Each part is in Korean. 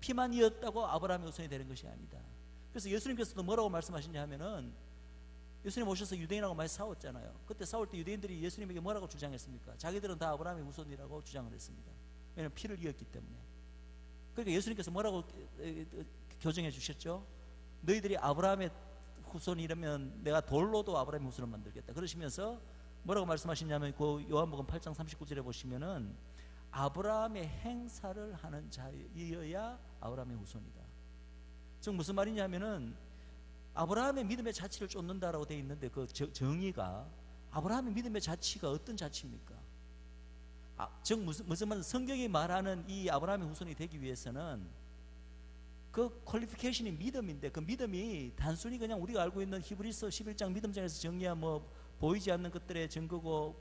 피만 이었다고 아브라함의 후손이 되는 것이 아니다. 그래서 예수님께서도 뭐라고 말씀하시냐 하면은, 예수님 오셔서 유대인하고 많이 싸웠잖아요. 그때 싸울 때 유대인들이 예수님에게 뭐라고 주장했습니까? 자기들은 다 아브라함의 후손이라고 주장을 했습니다. 왜냐하면 피를 이었기 때문에. 그러니까 예수님께서 뭐라고 교정해 주셨죠? 너희들이 아브라함의 후손이라면 내가 돌로도 아브라함의 후손을 만들겠다. 그러시면서 뭐라고 말씀하시냐면, 그 요한복음 8장 39절에 보시면은, 아브라함의 행사를 하는 자여야 아브라함의 후손이다. 즉 무슨 말이냐면은, 아브라함의 믿음의 자치를 쫓는다라고 되어 있는데, 그 정의가, 아브라함의 믿음의 자치가 어떤 자치입니까? 즉 무슨 말은, 성경이 말하는 이 아브라함의 후손이 되기 위해서는 그 퀄리피케이션이 믿음인데, 그 믿음이 단순히 그냥 우리가 알고 있는 히브리서 11장 믿음장에서 정의한 뭐 보이지 않는 것들의 증거고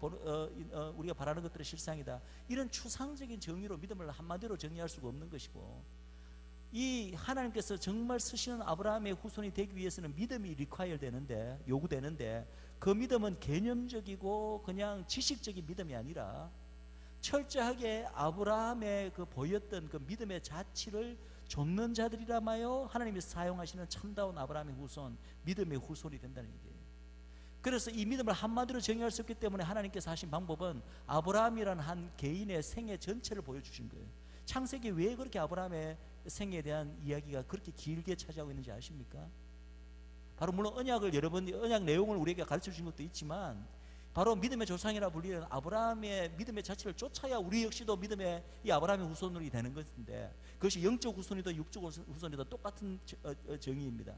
우리가 바라는 것들의 실상이다, 이런 추상적인 정의로 믿음을 한마디로 정의할 수가 없는 것이고, 이 하나님께서 정말 쓰시는 아브라함의 후손이 되기 위해서는 믿음이 require 되는데, 요구되는데, 그 믿음은 개념적이고 그냥 지식적인 믿음이 아니라 철저하게 아브라함의 그 보였던 그 믿음의 자치를 좇는 자들이라마요 하나님이 사용하시는 참다운 아브라함의 후손, 믿음의 후손이 된다는 얘기예요. 그래서 이 믿음을 한마디로 정의할 수 없기 때문에 하나님께서 하신 방법은 아브라함이라는 한 개인의 생애 전체를 보여주신 거예요. 창세기 왜 그렇게 아브라함의 생애에 대한 이야기가 그렇게 길게 차지하고 있는지 아십니까? 바로 물론 언약을 언약 내용을 우리에게 가르쳐 주신 것도 있지만, 바로 믿음의 조상이라 불리는 아브라함의 믿음의 자체를 쫓아야 우리 역시도 믿음의 이 아브라함의 후손이 되는 것인데, 그것이 영적 후손이든 육적 후손이든 똑같은 정의입니다.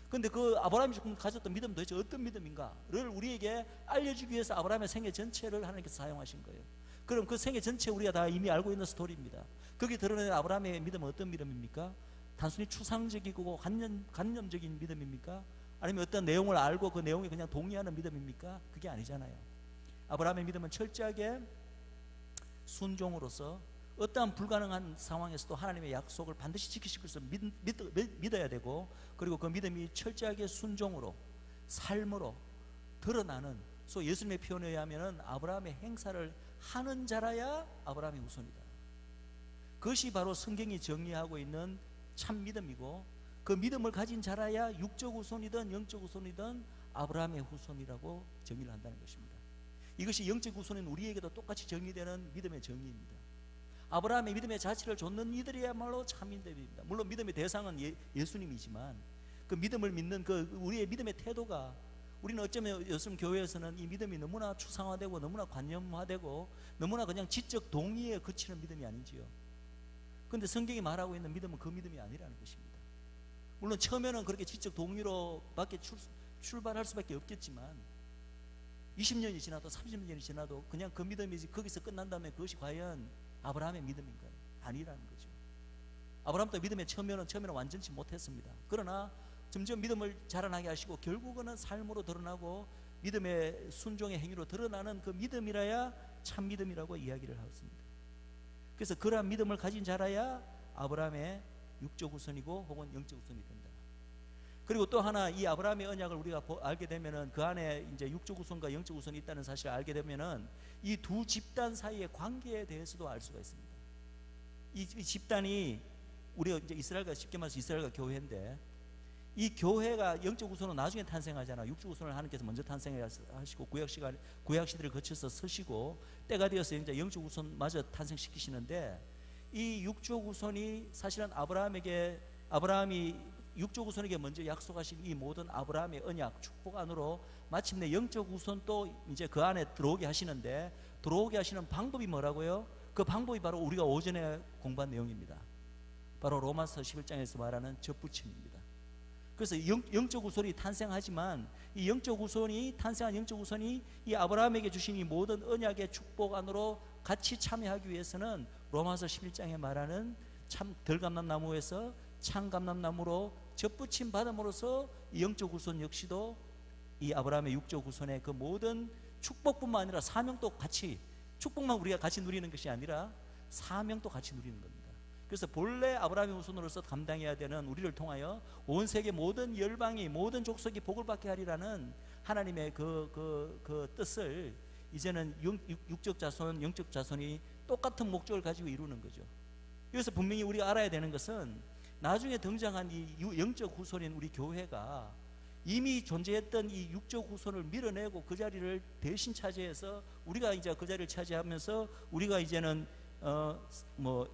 그런데 그 아브라함이 가졌던 믿음은 도대체 어떤 믿음인가를 우리에게 알려주기 위해서 아브라함의 생애 전체를 하나님께서 사용하신 거예요. 그럼 그 생애 전체 우리가 다 이미 알고 있는 스토리입니다. 거기 드러낸 아브라함의 믿음은 어떤 믿음입니까? 단순히 추상적이고 관념적인 믿음입니까? 아니면 어떤 내용을 알고 그 내용에 그냥 동의하는 믿음입니까? 그게 아니잖아요. 아브라함의 믿음은 철저하게 순종으로서 어떠한 불가능한 상황에서도 하나님의 약속을 반드시 지키실 것을 믿어야 되고, 그리고 그 믿음이 철저하게 순종으로, 삶으로 드러나는, 소위 예수님의 표현에 의하면 아브라함의 행사를 하는 자라야 아브라함의 후손이다. 그것이 바로 성경이 정의하고 있는 참 믿음이고, 그 믿음을 가진 자라야 육적 후손이든 영적 후손이든 아브라함의 후손이라고 정의를 한다는 것입니다. 이것이 영적 후손인 우리에게도 똑같이 정의되는 믿음의 정의입니다. 아브라함의 믿음의 자치를 좇는 이들이야말로 참 믿음입니다. 물론 믿음의 대상은 예수님이지만, 그 믿음을 믿는 그 우리의 믿음의 태도가, 우리는 어쩌면 요즘 교회에서는 이 믿음이 너무나 추상화되고 너무나 관념화되고 너무나 그냥 지적 동의에 그치는 믿음이 아닌지요. 그런데 성경이 말하고 있는 믿음은 그 믿음이 아니라는 것입니다. 물론 처음에는 그렇게 지적 동의로 밖에 출발할 수밖에 없겠지만, 20년이 지나도 30년이 지나도 그냥 그 믿음이 거기서 끝난다면 그것이 과연 아브라함의 믿음인가요? 아니라는 거죠. 아브라함도 믿음의 처음에는 완전치 못했습니다. 그러나 점점 믿음을 자라나게 하시고 결국은 삶으로 드러나고 믿음의 순종의 행위로 드러나는 그 믿음이라야 참 믿음이라고 이야기를 하였습니다. 그래서 그러한 믿음을 가진 자라야 아브라함의 육적 후손이고 혹은 영적 후손이 된다. 그리고 또 하나, 이 아브라함의 언약을 우리가 알게 되면은, 그 안에 이제 육적 후손과 영적 후손이 있다는 사실을 알게 되면은 이 두 집단 사이의 관계에 대해서도 알 수가 있습니다. 이 집단이 우리가 이제 이스라엘과, 쉽게 말해서 이스라엘과 교회인데, 이 교회가 영적 후손은 나중에 탄생하잖아. 육적 후손을 하나님께서 먼저 탄생하시고 구약 시대를 거쳐서 서시고 때가 되어서 이제 영적 후손마저 탄생시키시는데, 이 육적 후손이 사실은 아브라함이 육적 후손에게 먼저 약속하신 이 모든 아브라함의 언약, 축복 안으로 마침내 영적 후손도 이제 그 안에 들어오게 하시는데, 들어오게 하시는 방법이 뭐라고요? 그 방법이 바로 우리가 오전에 공부한 내용입니다. 바로 로마서 11장에서 말하는 접붙임입니다. 그래서 영적 후손이 탄생하지만, 이 영적 후손이 탄생한 영적 후손이 이 아브라함에게 주신 이 모든 언약의 축복 안으로 같이 참여하기 위해서는 로마서 11장에 말하는 참 덜감람나무에서 참감람나무로 접붙임 받음으로써 이 영적 후손 역시도 이 아브라함의 육적 후손의 그 모든 축복뿐만 아니라 사명도 같이, 축복만 우리가 같이 누리는 것이 아니라 사명도 같이 누리는 겁니다. 그래서 본래 아브라함의 후손으로서 감당해야 되는, 우리를 통하여 온 세계 모든 열방이, 모든 족속이 복을 받게 하리라는 하나님의 그 뜻을 이제는 육적 자손, 영적 자손이 똑같은 목적을 가지고 이루는 거죠. 여기서 분명히 우리가 알아야 되는 것은 나중에 등장한 이 영적 후손인 우리 교회가 이미 존재했던 이 육적 후손을 밀어내고 그 자리를 대신 차지해서 우리가 이제 그 자리를 차지하면서 우리가 이제는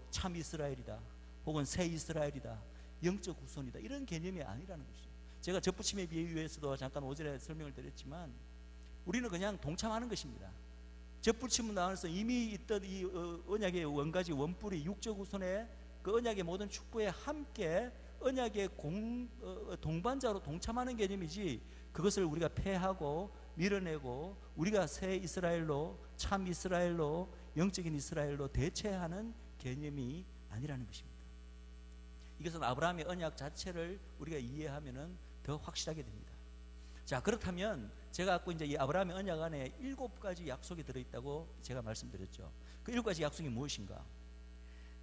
참 이스라엘이다, 혹은 새 이스라엘이다, 영적 후손이다, 이런 개념이 아니라는 것이죠. 제가 접붙임의 비유에서도 잠깐 오전에 설명을 드렸지만 우리는 그냥 동참하는 것입니다. 접붙임 안에서 이미 있던 이 언약의 원가지 원뿔이 육적 후손의 그 언약의 모든 축복에 함께 언약의 동반자로 동참하는 개념이지, 그것을 우리가 폐하고 밀어내고 우리가 새 이스라엘로, 참 이스라엘로, 영적인 이스라엘로 대체하는 개념이 아니라는 것입니다. 이것은 아브라함의 언약 자체를 우리가 이해하면은 더 확실하게 됩니다. 자, 그렇다면 제가 아까 이제 이 아브라함의 언약 안에 7가지 약속이 들어있다고 제가 말씀드렸죠. 그 7가지 약속이 무엇인가?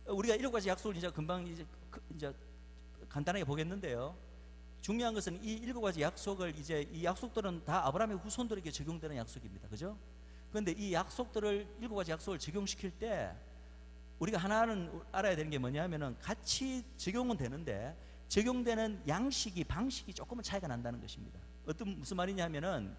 우리가 7가지 약속을 이제 금방 이제 간단하게 보겠는데요. 중요한 것은 이 7가지 약속을 이제 이 약속들은 다 아브라함의 후손들에게 적용되는 약속입니다. 그죠? 그런데 이 약속들을 7가지 약속을 적용시킬 때 우리가 하나는 알아야 되는 게 뭐냐면은 같이 적용은 되는데 적용되는 양식이, 방식이 조금은 차이가 난다는 것입니다. 무슨 말이냐면은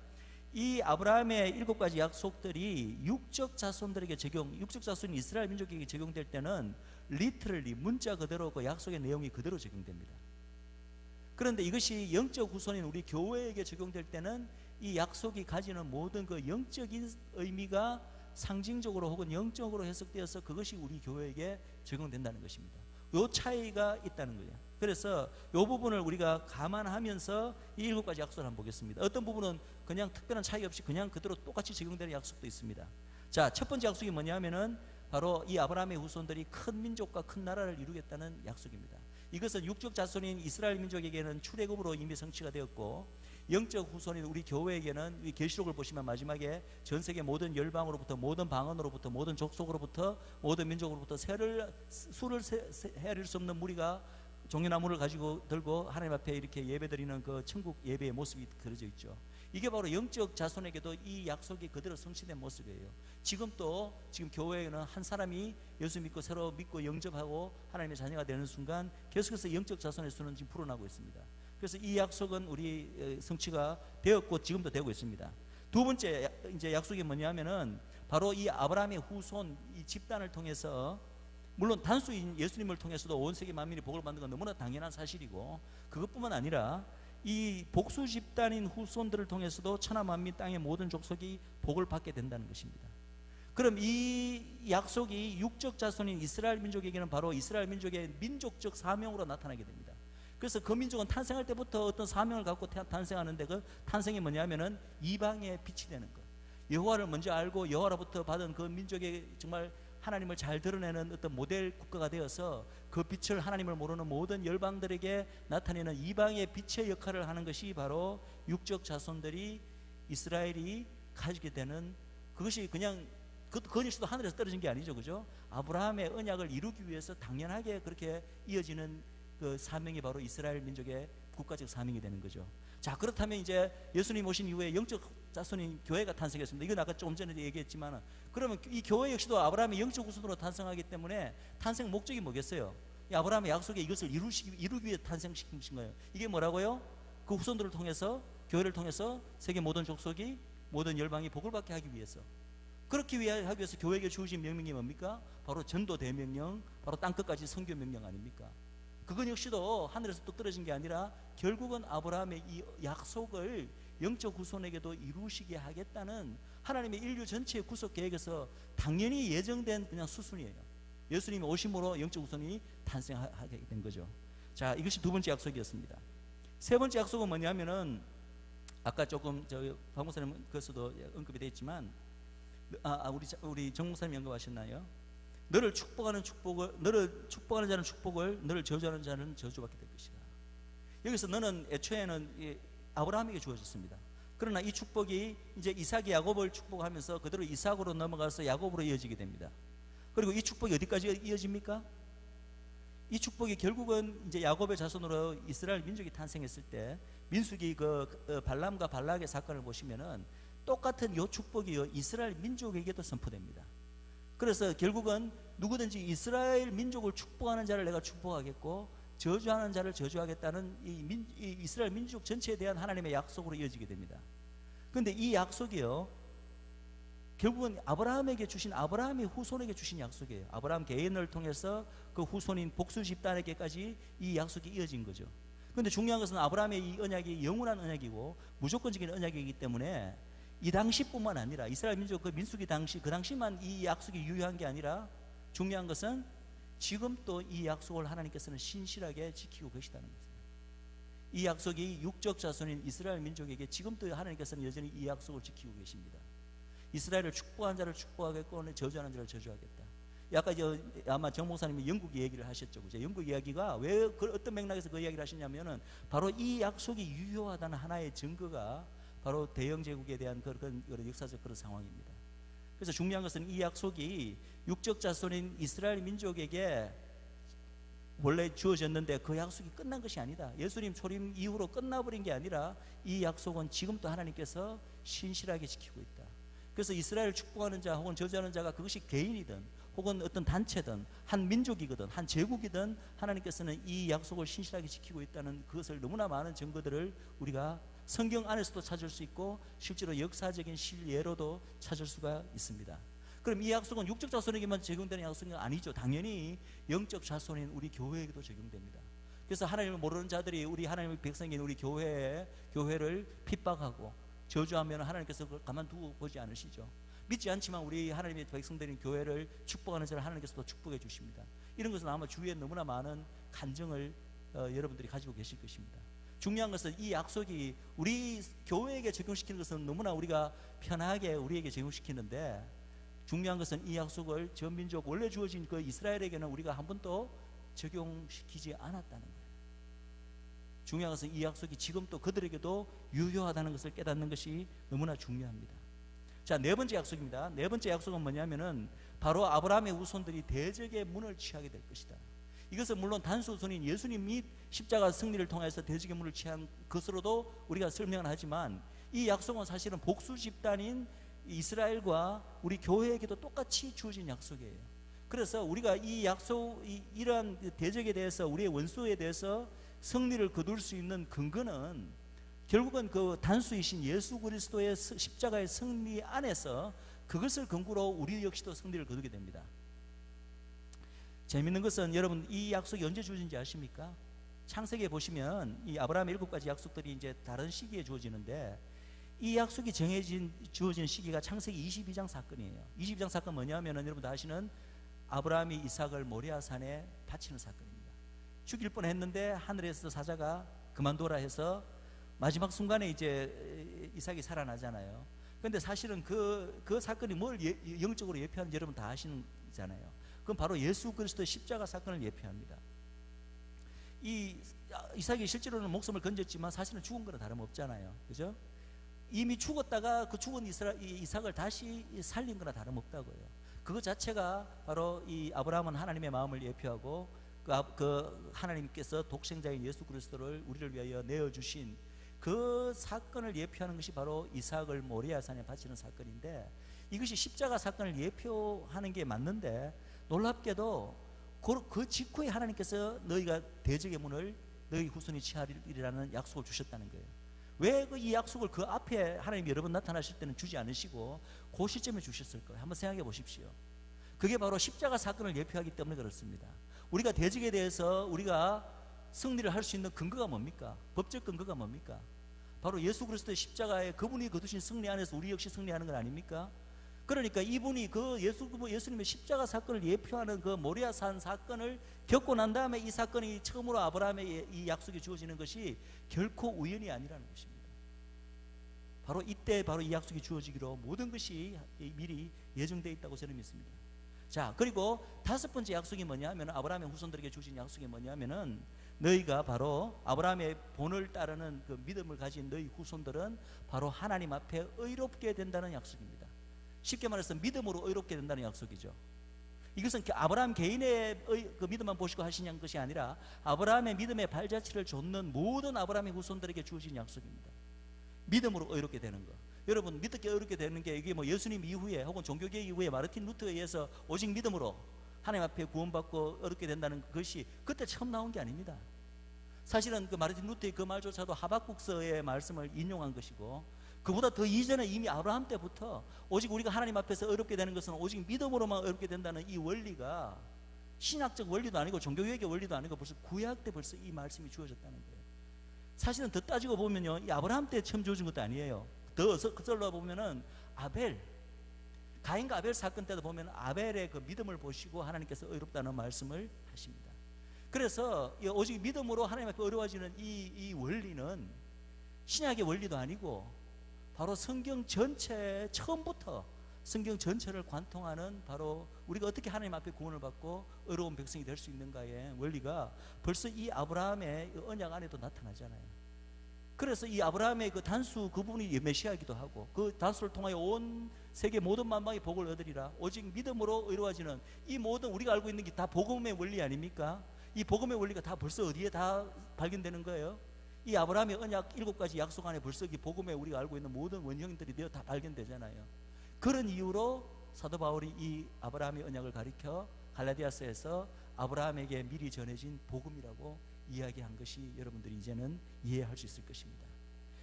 이 아브라함의 7가지 약속들이 육적 자손들에게 육적 자손 이스라엘 민족에게 적용될 때는 리트럴리 문자 그대로 그 약속의 내용이 그대로 적용됩니다. 그런데 이것이 영적 후손인 우리 교회에게 적용될 때는 이 약속이 가지는 모든 그 영적인 의미가 상징적으로 혹은 영적으로 해석되어서 그것이 우리 교회에게 적용된다는 것입니다. 이 차이가 있다는 거예요. 그래서 이 부분을 우리가 감안하면서 이 7가지 약속을 한번 보겠습니다. 어떤 부분은 그냥 특별한 차이 없이 그냥 그대로 똑같이 적용되는 약속도 있습니다. 자, 첫 번째 약속이 뭐냐면은 바로 이 아브라함의 후손들이 큰 민족과 큰 나라를 이루겠다는 약속입니다. 이것은 육적 자손인 이스라엘 민족에게는 출애굽으로 이미 성취가 되었고, 영적 후손인 우리 교회에게는 이 계시록을 보시면 마지막에 전 세계 모든 열방으로부터, 모든 방언으로부터, 모든 족속으로부터, 모든 민족으로부터 수를 헤아릴 수 없는 무리가 종려나무를 가지고 들고 하나님 앞에 이렇게 예배드리는 그 천국 예배의 모습이 그려져 있죠. 이게 바로 영적 자손에게도 이 약속이 그대로 성취된 모습이에요. 지금 교회에는 한 사람이 예수 믿고 새로 믿고 영접하고 하나님의 자녀가 되는 순간 계속해서 영적 자손의 수는 지금 불어나고 있습니다. 그래서 이 약속은 우리 성취가 되었고 지금도 되고 있습니다. 두 번째 이제 약속이 뭐냐면은 바로 이 아브라함의 후손 이 집단을 통해서, 물론 단수인 예수님을 통해서도 온 세계 만민이 복을 받는 건 너무나 당연한 사실이고, 그것뿐만 아니라 이 복수 집단인 후손들을 통해서도 천하 만민 땅의 모든 족속이 복을 받게 된다는 것입니다. 그럼 이 약속이 육적 자손인 이스라엘 민족에게는 바로 이스라엘 민족의 민족적 사명으로 나타나게 됩니다. 그래서 그 민족은 탄생할 때부터 어떤 사명을 갖고 탄생하는데, 그 탄생이 뭐냐면은 이방의 빛이 되는 것, 여호와를 먼저 알고 여호와로부터 받은 그 민족의 정말 하나님을 잘 드러내는 어떤 모델 국가가 되어서 그 빛을, 하나님을 모르는 모든 열방들에게 나타내는 이방의 빛의 역할을 하는 것이 바로 육적 자손들이, 이스라엘이 가지게 되는, 그것이 그냥 그 역시도 하늘에서 떨어진 게 아니죠. 그죠? 아브라함의 언약을 이루기 위해서 당연하게 그렇게 이어지는 그 사명이 바로 이스라엘 민족의 국가적 사명이 되는 거죠. 자, 그렇다면 이제 예수님 오신 이후에 영적 자손인 교회가 탄생했습니다. 이건 아까 조금 전에 얘기했지만, 그러면 이 교회 역시도 아브라함의 영적 후손으로 탄생하기 때문에 탄생 목적이 뭐겠어요? 이 아브라함의 약속에 이것을 이루기 위해 탄생시킨 거예요. 이게 뭐라고요? 그 후손들을 통해서, 교회를 통해서 세계 모든 족속이, 모든 열방이 복을 받게 하기 위해서, 그렇게 하기 위해서 교회에게 주어진 명령이 뭡니까? 바로 전도 대명령, 바로 땅끝까지 선교 명령 아닙니까? 그건 역시도 하늘에서 또 떨어진 게 아니라 결국은 아브라함의 이 약속을 영적 후손에게도 이루시게 하겠다는 하나님의 인류 전체의 구속 계획에서 당연히 예정된 그냥 수순이에요. 예수님이 오심으로 영적 후손이 탄생하게 된 거죠. 자, 이것이 두 번째 약속이었습니다. 세 번째 약속은 뭐냐면은 아까 조금 박 목사님 그것도 언급이 되어 있지만, 우리 정 목사님 언급하셨나요? 너를 축복하는 자는 축복을, 너를 저주하는 자는 저주받게 될 것이다. 여기서 너는 애초에는 아브라함에게 주어졌습니다. 그러나 이 축복이 이제 이삭이 야곱을 축복하면서 그대로 이삭으로 넘어가서 야곱으로 이어지게 됩니다. 그리고 이 축복이 어디까지 이어집니까? 이 축복이 결국은 이제 야곱의 자손으로 이스라엘 민족이 탄생했을 때, 민수기 발람과 발락의 사건을 보시면은 똑같은 이 축복이 이스라엘 민족에게도 선포됩니다. 그래서 결국은 누구든지 이스라엘 민족을 축복하는 자를 내가 축복하겠고 저주하는 자를 저주하겠다는 이 이스라엘 민족 전체에 대한 하나님의 약속으로 이어지게 됩니다. 그런데 이 약속이요, 결국은 아브라함에게 주신, 아브라함의 후손에게 주신 약속이에요. 아브라함 개인을 통해서 그 후손인 복수 집단에게까지 이 약속이 이어진 거죠. 그런데 중요한 것은 아브라함의 이 언약이 영원한 언약이고 무조건적인 언약이기 때문에 이 당시뿐만 아니라 이스라엘 민족 그 민수기 당시, 그 당시만 이 약속이 유효한 게 아니라 중요한 것은 지금 또 이 약속을 하나님께서는 신실하게 지키고 계시다는 것입니다. 이 약속이 육적 자손인 이스라엘 민족에게 지금도 하나님께서는 여전히 이 약속을 지키고 계십니다. 이스라엘을 축복한 자를 축복하겠고 저주하는 자를 저주하겠다. 아까 아마 정 목사님이 영국 얘기를 하셨죠. 그죠? 영국 이야기가 왜 어떤 맥락에서 그 이야기를 하시냐면은 바로 이 약속이 유효하다는 하나의 증거가 바로 대영 제국에 대한 그런 역사적 그런 상황입니다. 그래서 중요한 것은 이 약속이 육적 자손인 이스라엘 민족에게 원래 주어졌는데 그 약속이 끝난 것이 아니다. 예수님 초림 이후로 끝나버린 게 아니라 이 약속은 지금도 하나님께서 신실하게 지키고 있다. 그래서 이스라엘을 축복하는 자 혹은 저주하는 자가 그것이 개인이든 혹은 어떤 단체든 한 민족이거든 한 제국이든 하나님께서는 이 약속을 신실하게 지키고 있다는 그것을 너무나 많은 증거들을 우리가 성경 안에서도 찾을 수 있고 실제로 역사적인 실예로도 찾을 수가 있습니다. 그럼 이 약속은 육적 자손에게만 적용되는 약속이 아니죠. 당연히 영적 자손인 우리 교회에게도 적용됩니다. 그래서 하나님을 모르는 자들이 우리 하나님의 백성인 우리 교회를 핍박하고 저주하면 하나님께서 그걸 가만두고 보지 않으시죠. 믿지 않지만 우리 하나님의 백성들인 교회를 축복하는 자를 하나님께서도 축복해 주십니다. 이런 것은 아마 주위에 너무나 많은 간증을 여러분들이 가지고 계실 것입니다. 중요한 것은 이 약속이 우리 교회에게 적용시키는 것은 너무나 우리가 편하게 우리에게 적용시키는데, 중요한 것은 이 약속을 전 민족 원래 주어진 그 이스라엘에게는 우리가 한 번도 적용시키지 않았다는 거예요. 중요한 것은 이 약속이 지금 또 그들에게도 유효하다는 것을 깨닫는 것이 너무나 중요합니다. 자, 네 번째 약속입니다. 네 번째 약속은 뭐냐면은 바로 아브라함의 후손들이 대적의 문을 취하게 될 것이다. 이것은 물론 단수 후손인 예수님 및 십자가 승리를 통해서 대적의 문을 취한 것으로도 우리가 설명을 하지만, 이 약속은 사실은 복수 집단인 이스라엘과 우리 교회에게도 똑같이 주어진 약속이에요. 그래서 우리가 이 약속, 이러한 대적에 대해서, 우리의 원수에 대해서 승리를 거둘 수 있는 근거는 결국은 그 단수이신 예수 그리스도의 십자가의 승리 안에서 그것을 근거로 우리 역시도 승리를 거두게 됩니다. 재밌는 것은 여러분, 이 약속이 언제 주어진지 아십니까? 창세기에 보시면 이 아브라함의 7가지 약속들이 이제 다른 시기에 주어지는데, 이 약속이 주어진 시기가 창세기 22장 사건이에요. 22장 사건 뭐냐면은 여러분 다 아시는 아브라함이 이삭을 모리아산에 바치는 사건입니다. 죽일 뻔했는데 하늘에서 사자가 그만둬라 해서 마지막 순간에 이제 이삭이 살아나잖아요. 그런데 사실은 그 사건이 뭘 영적으로 예표하는지 여러분 다 아시잖아요. 그건 바로 예수 그리스도의 십자가 사건을 예표합니다. 이 이삭이 실제로는 목숨을 건졌지만 사실은 죽은 거랑 다름없잖아요. 그죠? 이미 죽었다가 그 죽은 이삭을 다시 살린 거나 다름없다고요. 그것 자체가 바로 이 아브라함은 하나님의 마음을 예표하고 그 하나님께서 독생자인 예수 그리스도를 우리를 위하여 내어주신 그 사건을 예표하는 것이 바로 이삭을 모리아산에 바치는 사건인데, 이것이 십자가 사건을 예표하는 게 맞는데 놀랍게도 그 직후에 하나님께서 너희가 대적의 문을 너희 후손이 취하리라는 약속을 주셨다는 거예요. 왜 이 약속을 그 앞에 하나님이 여러 번 나타나실 때는 주지 않으시고 그 시점에 주셨을 거예요? 한번 생각해 보십시오. 그게 바로 십자가 사건을 예표하기 때문에 그렇습니다. 우리가 대적에 대해서 우리가 승리를 할 수 있는 근거가 뭡니까? 법적 근거가 뭡니까? 바로 예수 그리스도의 십자가에 그분이 거두신 승리 안에서 우리 역시 승리하는 건 아닙니까? 그러니까 이분이 그 예수님의 십자가 사건을 예표하는 그 모리아산 사건을 겪고 난 다음에 이 사건이 처음으로 아브라함의 이 약속이 주어지는 것이 결코 우연이 아니라는 것입니다. 바로 이때 바로 이 약속이 주어지기로 모든 것이 미리 예정되어 있다고 저는 믿습니다. 자, 그리고 다섯 번째 약속이 뭐냐 하면, 아브라함의 후손들에게 주신 약속이 뭐냐 하면은 너희가 바로 아브라함의 본을 따르는 그 믿음을 가진 너희 후손들은 바로 하나님 앞에 의롭게 된다는 약속입니다. 쉽게 말해서 믿음으로 의롭게 된다는 약속이죠. 이것은 아브라함 개인의 그 믿음만 보시고 하시는 것이 아니라 아브라함의 믿음의 발자취를 좇는 모든 아브라함의 후손들에게 주어진 약속입니다. 믿음으로 의롭게 되는 것. 여러분 믿기 어렵게 되는 게 이게 뭐 예수님 이후에 혹은 종교개혁 이후에 마르틴 루터에 의해서 오직 믿음으로 하나님 앞에 구원받고 어렵게 된다는 것이 그때 처음 나온 게 아닙니다. 사실은 그 마르틴 루터의 그 말조차도 하박국서의 말씀을 인용한 것이고, 그보다 더 이전에 이미 아브라함 때부터 오직 우리가 하나님 앞에서 어렵게 되는 것은 오직 믿음으로만 어렵게 된다는 이 원리가 신학적 원리도 아니고 종교개혁의 원리도 아니고 벌써 구약 때 벌써 이 말씀이 주어졌다는 거예요. 사실은 더 따지고 보면요, 이 아브라함 때 처음 주어진 것도 아니에요. 더 그절로 보면은 가인과 아벨 사건 때도 보면 아벨의 그 믿음을 보시고 하나님께서 어렵다는 말씀을 하십니다. 그래서 오직 믿음으로 하나님 앞에 어려워지는 이 원리는 신약의 원리도 아니고 바로 성경 전체, 처음부터 성경 전체를 관통하는 바로 우리가 어떻게 하나님 앞에 구원을 받고 어려운 백성이 될 수 있는가의 원리가 벌써 이 아브라함의 언약 안에도 나타나잖아요. 그래서 이 아브라함의 그 단수 그 부분이 메시아이기도 하고, 그 단수를 통하여 온 세계 모든 만방의 복을 얻으리라. 오직 믿음으로 어려워지는 이 모든 우리가 알고 있는 게 다 복음의 원리 아닙니까? 이 복음의 원리가 다 벌써 어디에 다 발견되는 거예요? 이 아브라함의 언약 7가지 약속 안에 벌써 이 복음에 우리가 알고 있는 모든 원형들이 되어 다 발견되잖아요. 그런 이유로 사도 바울이 이 아브라함의 언약을 가리켜 갈라디아서에서 아브라함에게 미리 전해진 복음이라고 이야기한 것이 여러분들이 이제는 이해할 수 있을 것입니다.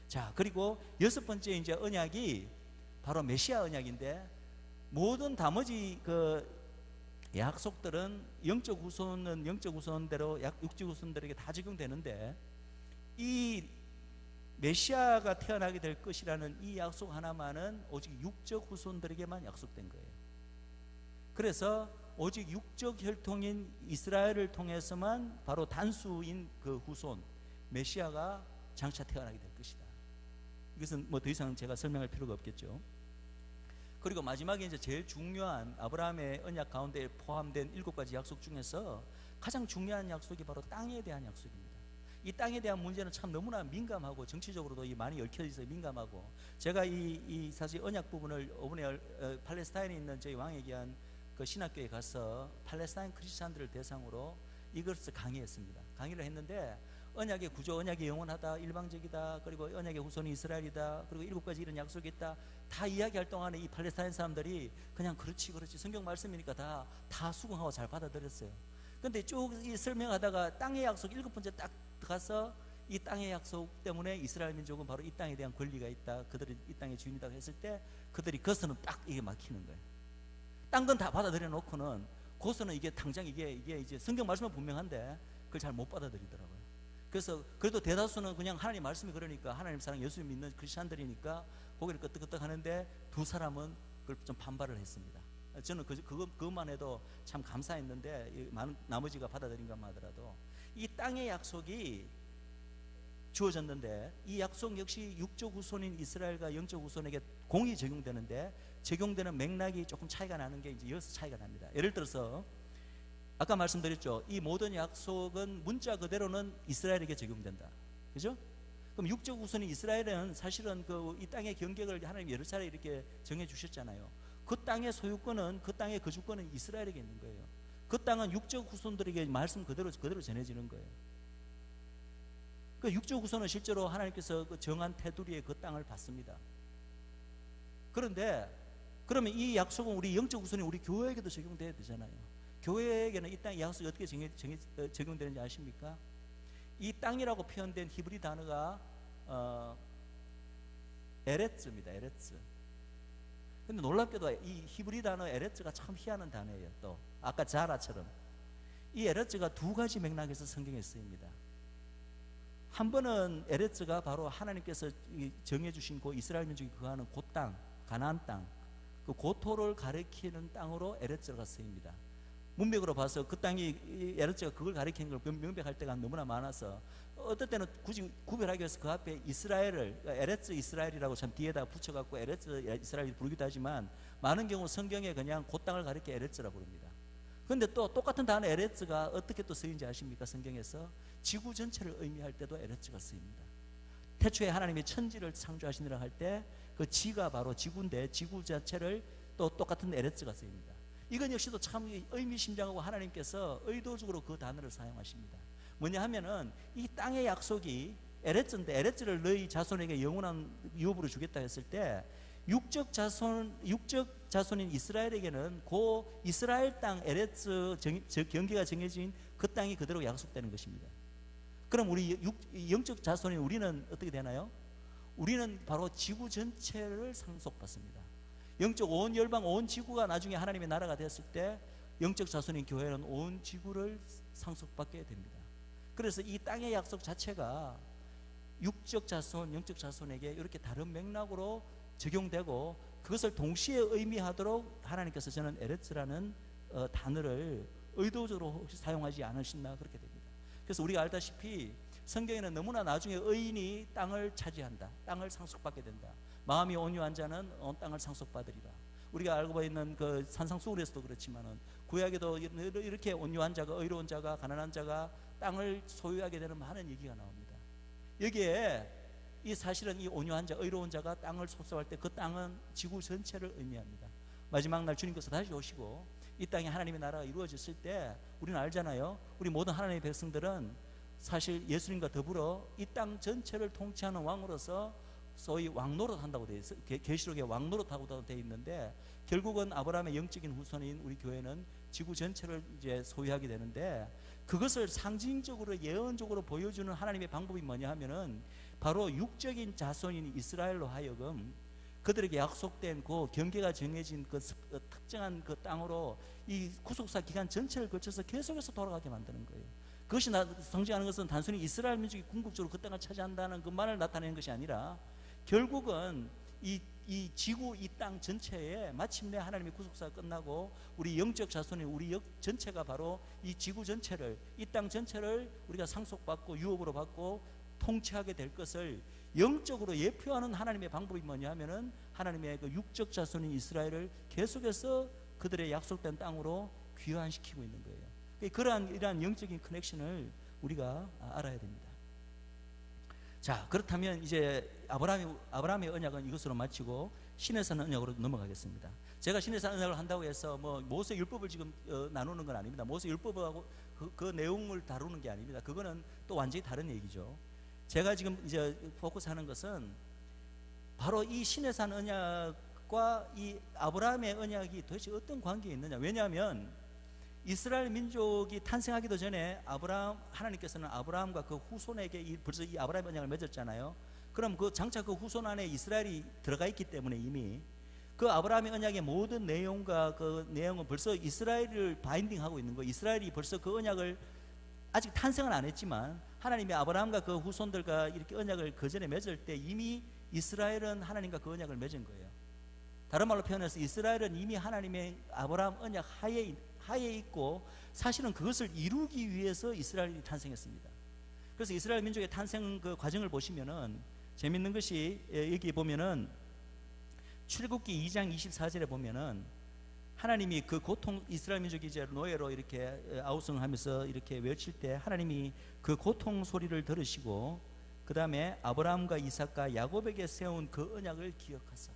자, 그리고 6번째 이제 언약이 바로 메시아 언약인데, 모든 나머지 그 약속들은 영적 후손은 영적 후손대로 육적 후손들에게 다 적용되는데, 이 메시아가 태어나게 될 것이라는 이 약속 하나만은 오직 육적 후손들에게만 약속된 거예요. 그래서 오직 육적 혈통인 이스라엘을 통해서만 바로 단수인 그 후손 메시아가 장차 태어나게 될 것이다. 이것은 뭐 더 이상 제가 설명할 필요가 없겠죠. 그리고 마지막에 이제 제일 중요한 아브라함의 언약 가운데 포함된 7가지 약속 중에서 가장 중요한 약속이 바로 땅에 대한 약속입니다. 이 땅에 대한 문제는 참 너무나 민감하고 정치적으로도 많이 얽혀 있어요. 민감하고, 제가 이 사실 언약 부분을 이번에 팔레스타인에 있는 저희 왕에게한 그 신학교에 가서 팔레스타인 크리스찬들을 대상으로 이것을 강의했습니다. 강의를 했는데 언약의 구조, 언약이 영원하다, 일방적이다, 그리고 언약의 후손이 이스라엘이다, 그리고 7가지 이런 약속이 있다, 다 이야기할 동안에 이 팔레스타인 사람들이 그냥 그렇지 성경 말씀이니까 다 수긍하고 잘 받아들였어요. 근데 쭉 이 설명하다가 땅의 약속 7번째 딱 가서 이 땅의 약속 때문에 이스라엘 민족은 바로 이 땅에 대한 권리가 있다, 그들이 이 땅의 주인이라고 했을 때 그들이 거기서는 딱 이게 막히는 거예요. 딴 건 다 받아들여 놓고는 거기서는 이게 당장 이게 이제 성경 말씀은 분명한데 그걸 잘 못 받아들이더라고요. 그래서 그래도 대다수는 그냥 하나님 말씀이 그러니까, 하나님 사랑 예수 믿는 크리스찬들이니까 고개를 끄덕끄덕 하는데, 두 사람은 그걸 좀 반발을 했습니다. 저는 그것만 해도 참 감사했는데, 나머지가 받아들인 것만 하더라도 이 땅의 약속이 주어졌는데, 이 약속 역시 육적 후손인 이스라엘과 영적 후손에게 공이 적용되는데, 적용되는 맥락이 조금 차이가 나는 게 이제 여기서 차이가 납니다. 예를 들어서 아까 말씀드렸죠. 이 모든 약속은 문자 그대로는 이스라엘에게 적용된다. 그죠? 그럼 육적 후손인 이스라엘은 사실은 이 땅의 경계를 하나님 여러 차례 이렇게 정해 주셨잖아요. 그 땅의 소유권은, 그 땅의 거주권은 이스라엘에게 있는 거예요. 그 땅은 육적 후손들에게 말씀 그대로 전해지는 거예요. 그 육적 후손은 실제로 하나님께서 그 정한 테두리에 그 땅을 받습니다. 그런데 그러면 이 약속은 우리 영적 후손인 우리 교회에게도 적용돼야 되잖아요. 교회에게는 이 땅의 약속이 어떻게 적용되는지 아십니까? 이 땅이라고 표현된 히브리 단어가 에레츠입니다. 에레츠. 근데 놀랍게도 이 히브리 단어 에레츠가 참 희한한 단어예요. 또 아까 자라처럼 이 에레츠가 2가지 맥락에서 성경에 쓰입니다. 한 번은 에레츠가 바로 하나님께서 정해주신 그 이스라엘 민족이 거하는 그 땅, 가나안 땅, 그 고토를 가리키는 땅으로 에레츠가 쓰입니다. 문맥으로 봐서 그 땅이 에레츠가 그걸 가리키는 걸 명백할 때가 너무나 많아서 어떨 때는 굳이 구별하기 위해서 그 앞에 이스라엘을 에레츠 이스라엘이라고 참 뒤에다 붙여갖고 에레츠 이스라엘이 부르기도 하지만, 많은 경우 성경에 그냥 그 땅을 가리켜 에레츠라고 부릅니다. 그런데 또 똑같은 단어 에레츠가 어떻게 또 쓰인지 아십니까? 성경에서 지구 전체를 의미할 때도 에레츠가 쓰입니다. 태초에 하나님이 천지를 창조하시느라 할 때 그 지가 바로 지구인데, 지구 자체를 또 똑같은 에레츠가 쓰입니다. 이건 역시도 참 의미심장하고 하나님께서 의도적으로 그 단어를 사용하십니다. 뭐냐 하면은 이 땅의 약속이 에레츠인데 에레츠를 너희 자손에게 영원한 유업으로 주겠다 했을 때 육적 자손인 이스라엘에게는 고 이스라엘 땅 에레츠 경계가 정해진 그 땅이 그대로 약속되는 것입니다. 그럼 우리 영적 자손인 우리는 어떻게 되나요? 우리는 바로 지구 전체를 상속받습니다. 영적 온 열방 온 지구가 나중에 하나님의 나라가 되었을 때 영적 자손인 교회는 온 지구를 상속받게 됩니다. 그래서 이 땅의 약속 자체가 육적 자손, 영적 자손에게 이렇게 다른 맥락으로 적용되고 그것을 동시에 의미하도록 하나님께서 저는 에레츠라는 단어를 의도적으로 혹시 사용하지 않으셨나 그렇게 됩니다. 그래서 우리가 알다시피 성경에는 너무나 나중에 의인이 땅을 차지한다, 땅을 상속받게 된다. 마음이 온유한 자는 온 땅을 상속받으리라. 우리가 알고 있는 그 산상수훈에서도 그렇지만은 구약에도 이렇게 온유한 자가, 의로운 자가, 가난한 자가 땅을 소유하게 되는 많은 얘기가 나옵니다. 여기에 이 사실은 이 온유한 자, 의로운 자가 땅을 속속할 때 그 땅은 지구 전체를 의미합니다. 마지막 날 주님께서 다시 오시고 이 땅에 하나님의 나라가 이루어졌을 때 우리는 알잖아요. 우리 모든 하나님의 백성들은 사실 예수님과 더불어 이 땅 전체를 통치하는 왕으로서 소위 왕노릇 한다고 되어 있어요. 계시록에 왕노릇하고 되어 있는데 결국은 아브라함의 영적인 후손인 우리 교회는 지구 전체를 이제 소유하게 되는데 그것을 상징적으로 예언적으로 보여주는 하나님의 방법이 뭐냐 하면은 바로 육적인 자손인 이스라엘로 하여금 그들에게 약속된 그 경계가 정해진 그 특정한 그 땅으로 이 구속사 기간 전체를 거쳐서 계속해서 돌아가게 만드는 거예요. 그것이 상징하는 것은 단순히 이스라엘 민족이 궁극적으로 그 땅을 차지한다는 것만을 나타내는 것이 아니라 결국은 이 지구, 이 땅 전체에 마침내 하나님의 구속사가 끝나고 우리 영적 자손인 우리 전체가 바로 이 지구 전체를, 이 땅 전체를 우리가 상속받고 유업으로 받고 통치하게 될 것을 영적으로 예표하는 하나님의 방법이 뭐냐 하면은 하나님의 그 육적 자손인 이스라엘을 계속해서 그들의 약속된 땅으로 귀환시키고 있는 거예요. 이러한 영적인 커넥션을 우리가 알아야 됩니다. 자, 그렇다면 이제 아브라함의 언약은 이것으로 마치고 신의 산 언약으로 넘어가겠습니다. 제가 신의 산 언약을 한다고 해서 뭐 모세 율법을 지금 나누는 건 아닙니다. 모세 율법하고 그 내용을 다루는 게 아닙니다. 그거는 또 완전히 다른 얘기죠. 제가 지금 이제 포커스하는 것은 바로 이 신의 산 언약과 이 아브라함의 언약이 도대체 어떤 관계에 있느냐. 왜냐하면 이스라엘 민족이 탄생하기도 전에 하나님께서는 아브라함과 그 후손에게 벌써 이 아브라함의 언약을 맺었잖아요. 그럼 장차 그 후손 안에 이스라엘이 들어가 있기 때문에 이미 그 아브라함의 언약의 모든 내용과 그 내용은 벌써 이스라엘을 바인딩하고 있는 거예요. 이스라엘이 벌써 그 언약을 아직 탄생은 안 했지만 하나님이 아브라함과 그 후손들과 이렇게 언약을 그 전에 맺을 때 이미 이스라엘은 하나님과 그 언약을 맺은 거예요. 다른 말로 표현해서 이스라엘은 이미 하나님의 아브라함 언약 하에 있고 사실은 그것을 이루기 위해서 이스라엘이 탄생했습니다. 그래서 이스라엘 민족의 탄생 그 과정을 보시면은 재밌는 것이 여기 보면은 출애굽기 2장 24절에 보면은 하나님이 그 고통 이스라엘 민족이 이제 노예로 이렇게 아우성하면서 이렇게 외칠 때 하나님이 그 고통 소리를 들으시고 그 다음에 아브라함과 이삭과 야곱에게 세운 그 언약을 기억하사.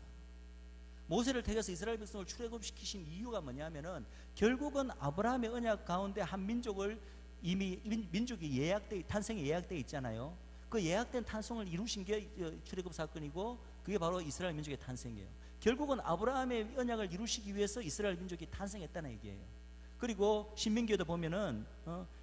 모세를 택해서 이스라엘 백성을 출애굽시키신 이유가 뭐냐면은 결국은 아브라함의 언약 가운데 한 민족을 이미 민족이 탄생이 예약되어 있잖아요. 그 예약된 탄생을 이루신 게 출애굽 사건이고 그게 바로 이스라엘 민족의 탄생이에요. 결국은 아브라함의 언약을 이루시기 위해서 이스라엘 민족이 탄생했다는 얘기예요. 그리고 신명기에도 보면은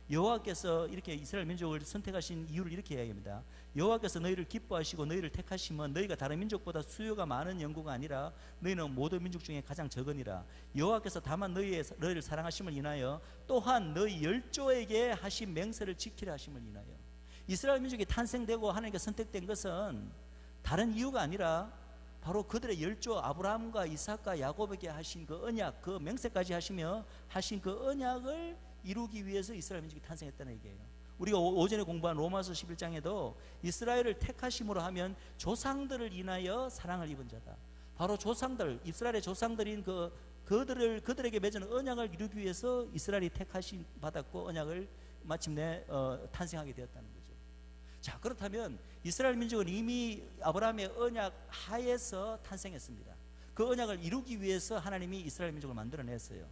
여호와께서 이렇게 이스라엘 민족을 선택하신 이유를 이렇게 이야기합니다. 여호와께서 너희를 기뻐하시고 너희를 택하시면 너희가 다른 민족보다 수요가 많은 영구가 아니라 너희는 모든 민족 중에 가장 적으니라. 여호와께서 다만 너희를 사랑하심을 인하여 또한 너희 열조에게 하신 맹세를 지키려 하심을 인하여. 이스라엘 민족이 탄생되고 하나님께 선택된 것은 다른 이유가 아니라 바로 그들의 열조 아브라함과 이삭과 야곱에게 하신 그 언약, 그 맹세까지 하시며 하신 그 언약을 이루기 위해서 이스라엘 민족이 탄생했다는 얘기예요. 우리가 오전에 공부한 로마서 11장에도 이스라엘을 택하심으로 하면 조상들을 인하여 사랑을 입은 자다. 바로 조상들, 이스라엘의 조상들인 그들에게 맺은 언약을 이루기 위해서 이스라엘이 택하심 받았고 언약을 마침내 탄생하게 되었다는 거죠. 자, 그렇다면 이스라엘 민족은 이미 아브라함의 언약 하에서 탄생했습니다. 그 언약을 이루기 위해서 하나님이 이스라엘 민족을 만들어냈어요.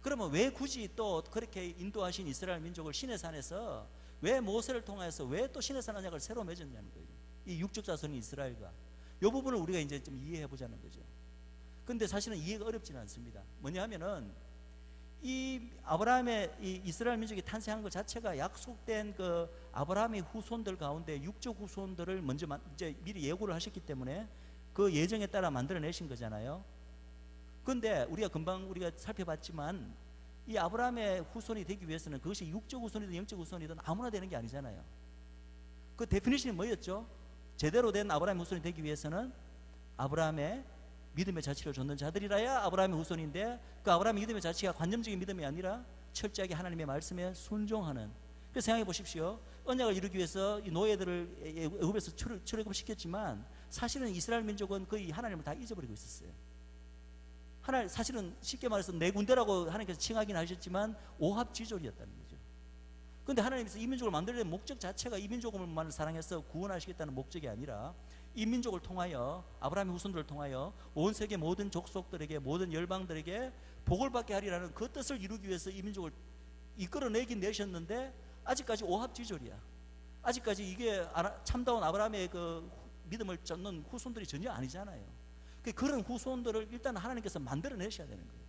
그러면 왜 굳이 또 그렇게 인도하신 이스라엘 민족을 시내산에서 왜 모세를 통하여서 왜 또 시내산 언약을 새로 맺었냐는 거예요. 이 육적 자손인 이스라엘과 이 부분을 우리가 이제 좀 이해해 보자는 거죠. 근데 사실은 이해가 어렵지는 않습니다. 뭐냐면은 이 아브라함의 이 이스라엘 민족이 탄생한 것 자체가 약속된 그 아브라함의 후손들 가운데 육적 후손들을 먼저 이제 미리 예고를 하셨기 때문에 그 예정에 따라 만들어내신 거잖아요. 근데 우리가 금방 우리가 살펴봤지만 이 아브라함의 후손이 되기 위해서는 그것이 육적 후손이든 영적 후손이든 아무나 되는 게 아니잖아요. 그 데피니션이 뭐였죠? 제대로 된 아브라함의 후손이 되기 위해서는 아브라함의 믿음의 자취를 줬는 자들이라야 아브라함의 후손인데, 그 아브라함의 믿음의 자취가 관념적인 믿음이 아니라 철저하게 하나님의 말씀에 순종하는. 그래서 생각해 보십시오. 언약을 이루기 위해서 이 노예들을 애굽에서 출애굽시켰지만 사실은 이스라엘 민족은 거의 하나님을 다 잊어버리고 있었어요. 사실은 쉽게 말해서 내 군대라고 하나님께서 칭하긴 하셨지만 오합지졸이었다는 거죠. 그런데 하나님께서 이 민족을 만들려는 목적 자체가 이 민족을만 사랑해서 구원하시겠다는 목적이 아니라 이 민족을 통하여 아브라함의 후손들을 통하여 온 세계 모든 족속들에게 모든 열방들에게 복을 받게 하리라는 그 뜻을 이루기 위해서 이 민족을 이끌어내긴 내셨는데 아직까지 오합지졸이야. 아직까지 이게 참다운 아브라함의 그 믿음을 쫓는 후손들이 전혀 아니잖아요. 그런 후손들을 일단 하나님께서 만들어내셔야 되는 거예요.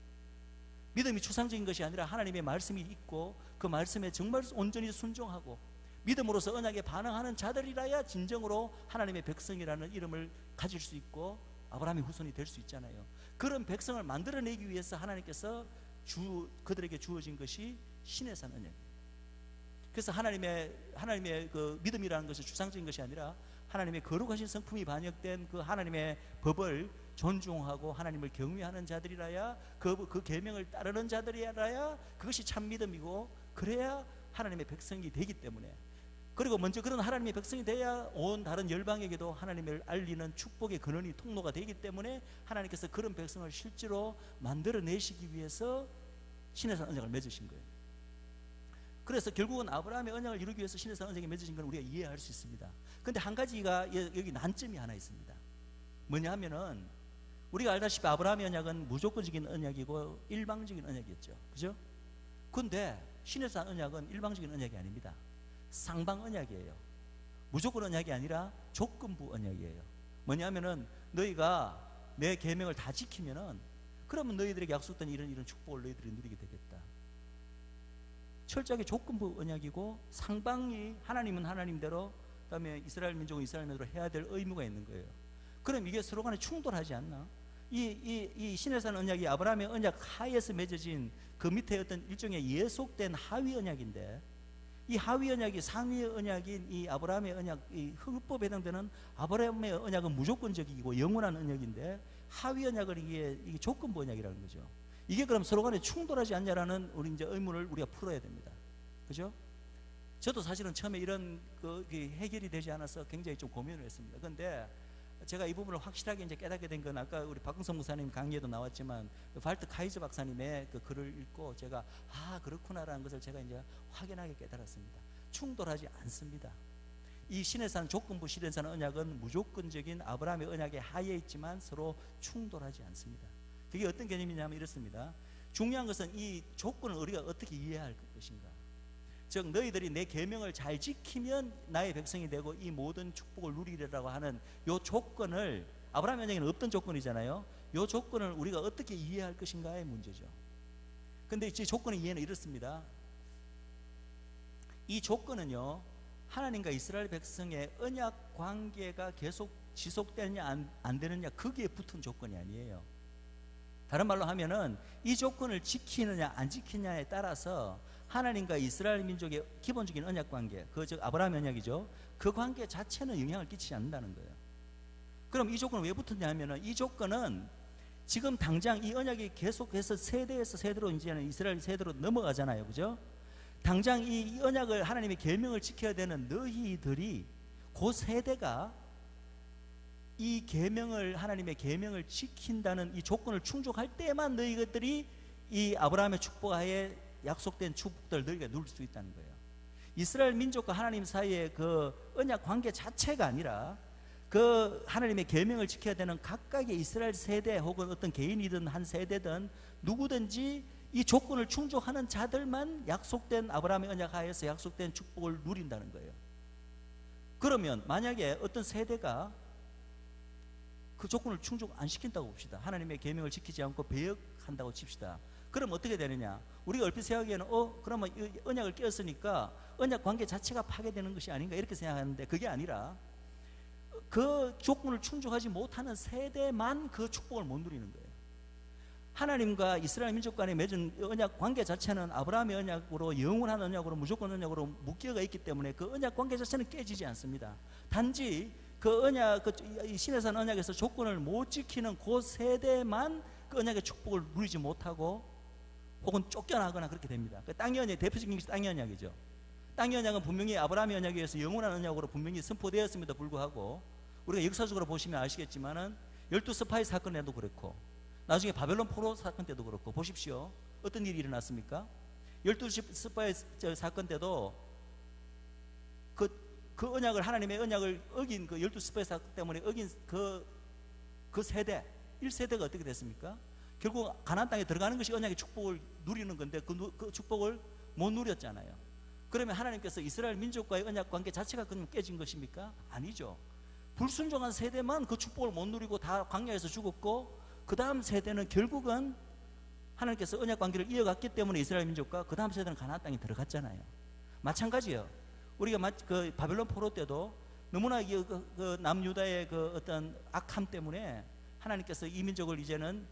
믿음이 추상적인 것이 아니라 하나님의 말씀이 있고 그 말씀에 정말 온전히 순종하고 믿음으로서 언약에 반응하는 자들이라야 진정으로 하나님의 백성이라는 이름을 가질 수 있고 아브라함의 후손이 될 수 있잖아요. 그런 백성을 만들어내기 위해서 하나님께서 그들에게 주어진 것이 시내산 언약이에요. 그래서 하나님의 그 믿음이라는 것이 추상적인 것이 아니라 하나님의 거룩하신 성품이 반영된 그 하나님의 법을 존중하고 하나님을 경외하는 자들이라야 그 계명을 따르는 자들이라야 그것이 참 믿음이고, 그래야 하나님의 백성이 되기 때문에, 그리고 먼저 그런 하나님의 백성이 돼야 온 다른 열방에게도 하나님을 알리는 축복의 근원이 통로가 되기 때문에 하나님께서 그런 백성을 실제로 만들어내시기 위해서 시내산 언약을 맺으신 거예요. 그래서 결국은 아브라함의 언약을 이루기 위해서 시내산 언약이 맺어진 건 우리가 이해할 수 있습니다. 그런데 한 가지가 여기 난점이 하나 있습니다. 뭐냐 하면은 우리가 알다시피 아브라함의 언약은 무조건적인 언약이고 일방적인 언약이었죠. 그죠? 그런데 시내산 언약은 일방적인 언약이 아닙니다. 상방 언약이에요. 무조건 언약이 아니라 조건부 언약이에요. 뭐냐 하면은 너희가 내 계명을 다 지키면은 그러면 너희들에게 약속된 이런 축복을 너희들이 누리게 되겠다. 철저하게 조건부 언약이고, 상방이 하나님은 하나님대로, 그다음에 이스라엘 민족은 이스라엘 민족으로 해야 될 의무가 있는 거예요. 그럼 이게 서로 간에 충돌하지 않나? 이 시내산 언약이 아브라함의 언약 하에서 맺어진 그 밑에 어떤 일종의 예속된 하위 언약인데, 이 하위 언약이 상위 언약인 이 아브라함의 언약, 이 율법에 해당되는 아브라함의 언약은 무조건적이고 영원한 언약인데, 하위 언약을 이게 조건부 언약이라는 거죠. 이게 그럼 서로 간에 충돌하지 않냐라는 우리 이제 의문을 우리가 풀어야 됩니다. 그죠? 저도 사실은 처음에 이런 그 해결이 되지 않아서 굉장히 좀 고민을 했습니다. 그런데 제가 이 부분을 확실하게 이제 깨닫게 된 건 아까 우리 박흥성 목사님 강의에도 나왔지만 발트 카이저 박사님의 그 글을 읽고 제가 그렇구나라는 것을 제가 이제 확연하게 깨달았습니다. 충돌하지 않습니다. 이 시내산 조건부 시내산 언약은 무조건적인 아브라함의 언약의 하에 있지만 서로 충돌하지 않습니다. 그게 어떤 개념이냐면 이렇습니다. 중요한 것은 이 조건을 우리가 어떻게 이해할 것인가. 즉 너희들이 내 계명을 잘 지키면 나의 백성이 되고 이 모든 축복을 누리리라고 하는 이 조건을, 아브라함 언약에는 없던 조건이잖아요. 이 조건을 우리가 어떻게 이해할 것인가의 문제죠. 그런데 이 조건의 이해는 이렇습니다. 이 조건은요, 하나님과 이스라엘 백성의 언약 관계가 계속 지속되느냐 안 되느냐 거기에 붙은 조건이 아니에요. 다른 말로 하면은 이 조건을 지키느냐 안 지키느냐에 따라서 하나님과 이스라엘 민족의 기본적인 언약 관계, 즉 아브라함 언약이죠. 그 관계 자체는 영향을 끼치지 않는다는 거예요. 그럼 이 조건은 왜 붙었냐 하면은, 이 조건은 지금 당장 이 언약이 계속해서 세대에서 세대로 이제는 이스라엘 세대로 넘어가잖아요. 그죠? 당장 이 언약을, 하나님의 계명을 지켜야 되는 너희들이, 그 세대가 이 계명을, 하나님의 계명을 지킨다는 이 조건을 충족할 때만 너희들이 이 아브라함의 축복하에 약속된 축복들을 너희가 누릴 수 있다는 거예요. 이스라엘 민족과 하나님 사이의 그 언약 관계 자체가 아니라 그 하나님의 계명을 지켜야 되는 각각의 이스라엘 세대 혹은 어떤 개인이든 한 세대든 누구든지 이 조건을 충족하는 자들만 약속된 아브라함의 언약 하에서 약속된 축복을 누린다는 거예요. 그러면 만약에 어떤 세대가 그 조건을 충족 안 시킨다고 봅시다. 하나님의 계명을 지키지 않고 배역한다고 칩시다. 그럼 어떻게 되느냐? 우리가 얼핏 생각하기에는 그러면 언약을 깨었으니까 언약 관계 자체가 파괴되는 것이 아닌가 이렇게 생각하는데, 그게 아니라 그 조건을 충족하지 못하는 세대만 그 축복을 못 누리는 거예요. 하나님과 이스라엘 민족 간에 맺은 언약 관계 자체는 아브라함의 언약으로, 영원한 언약으로, 무조건 언약으로 묶여가 있기 때문에 그 언약 관계 자체는 깨지지 않습니다. 단지 그 언약, 시내산 언약에서 조건을 못 지키는 그 세대만 그 언약의 축복을 누리지 못하고 혹은 쫓겨나거나 그렇게 됩니다. 그 땅의 언약, 대표적인 것이 땅의 언약이죠. 땅의 언약은 분명히 아브라함의 언약에 의해서 영원한 언약으로 분명히 선포되었음에도 불구하고, 우리가 역사적으로 보시면 아시겠지만은 12스파이 사건에도 그렇고 나중에 바벨론 포로 사건 때도 그렇고 보십시오. 어떤 일이 일어났습니까? 12스파이 사건 때도 그 언약을, 하나님의 언약을 어긴 그 12스파이 사건 때문에 어긴 그 세대, 1세대가 어떻게 됐습니까? 결국 가나안 땅에 들어가는 것이 언약의 축복을 누리는 건데 그 축복을 못 누렸잖아요. 그러면 하나님께서 이스라엘 민족과의 언약 관계 자체가 그냥 깨진 것입니까? 아니죠. 불순종한 세대만 그 축복을 못 누리고 다 광야에서 죽었고, 그 다음 세대는 결국은 하나님께서 언약 관계를 이어갔기 때문에 이스라엘 민족과 그 다음 세대는 가나안 땅에 들어갔잖아요. 마찬가지예요. 우리가 그 바벨론 포로 때도 너무나 그 남유다의 그 어떤 악함 때문에 하나님께서 이 민족을 이제는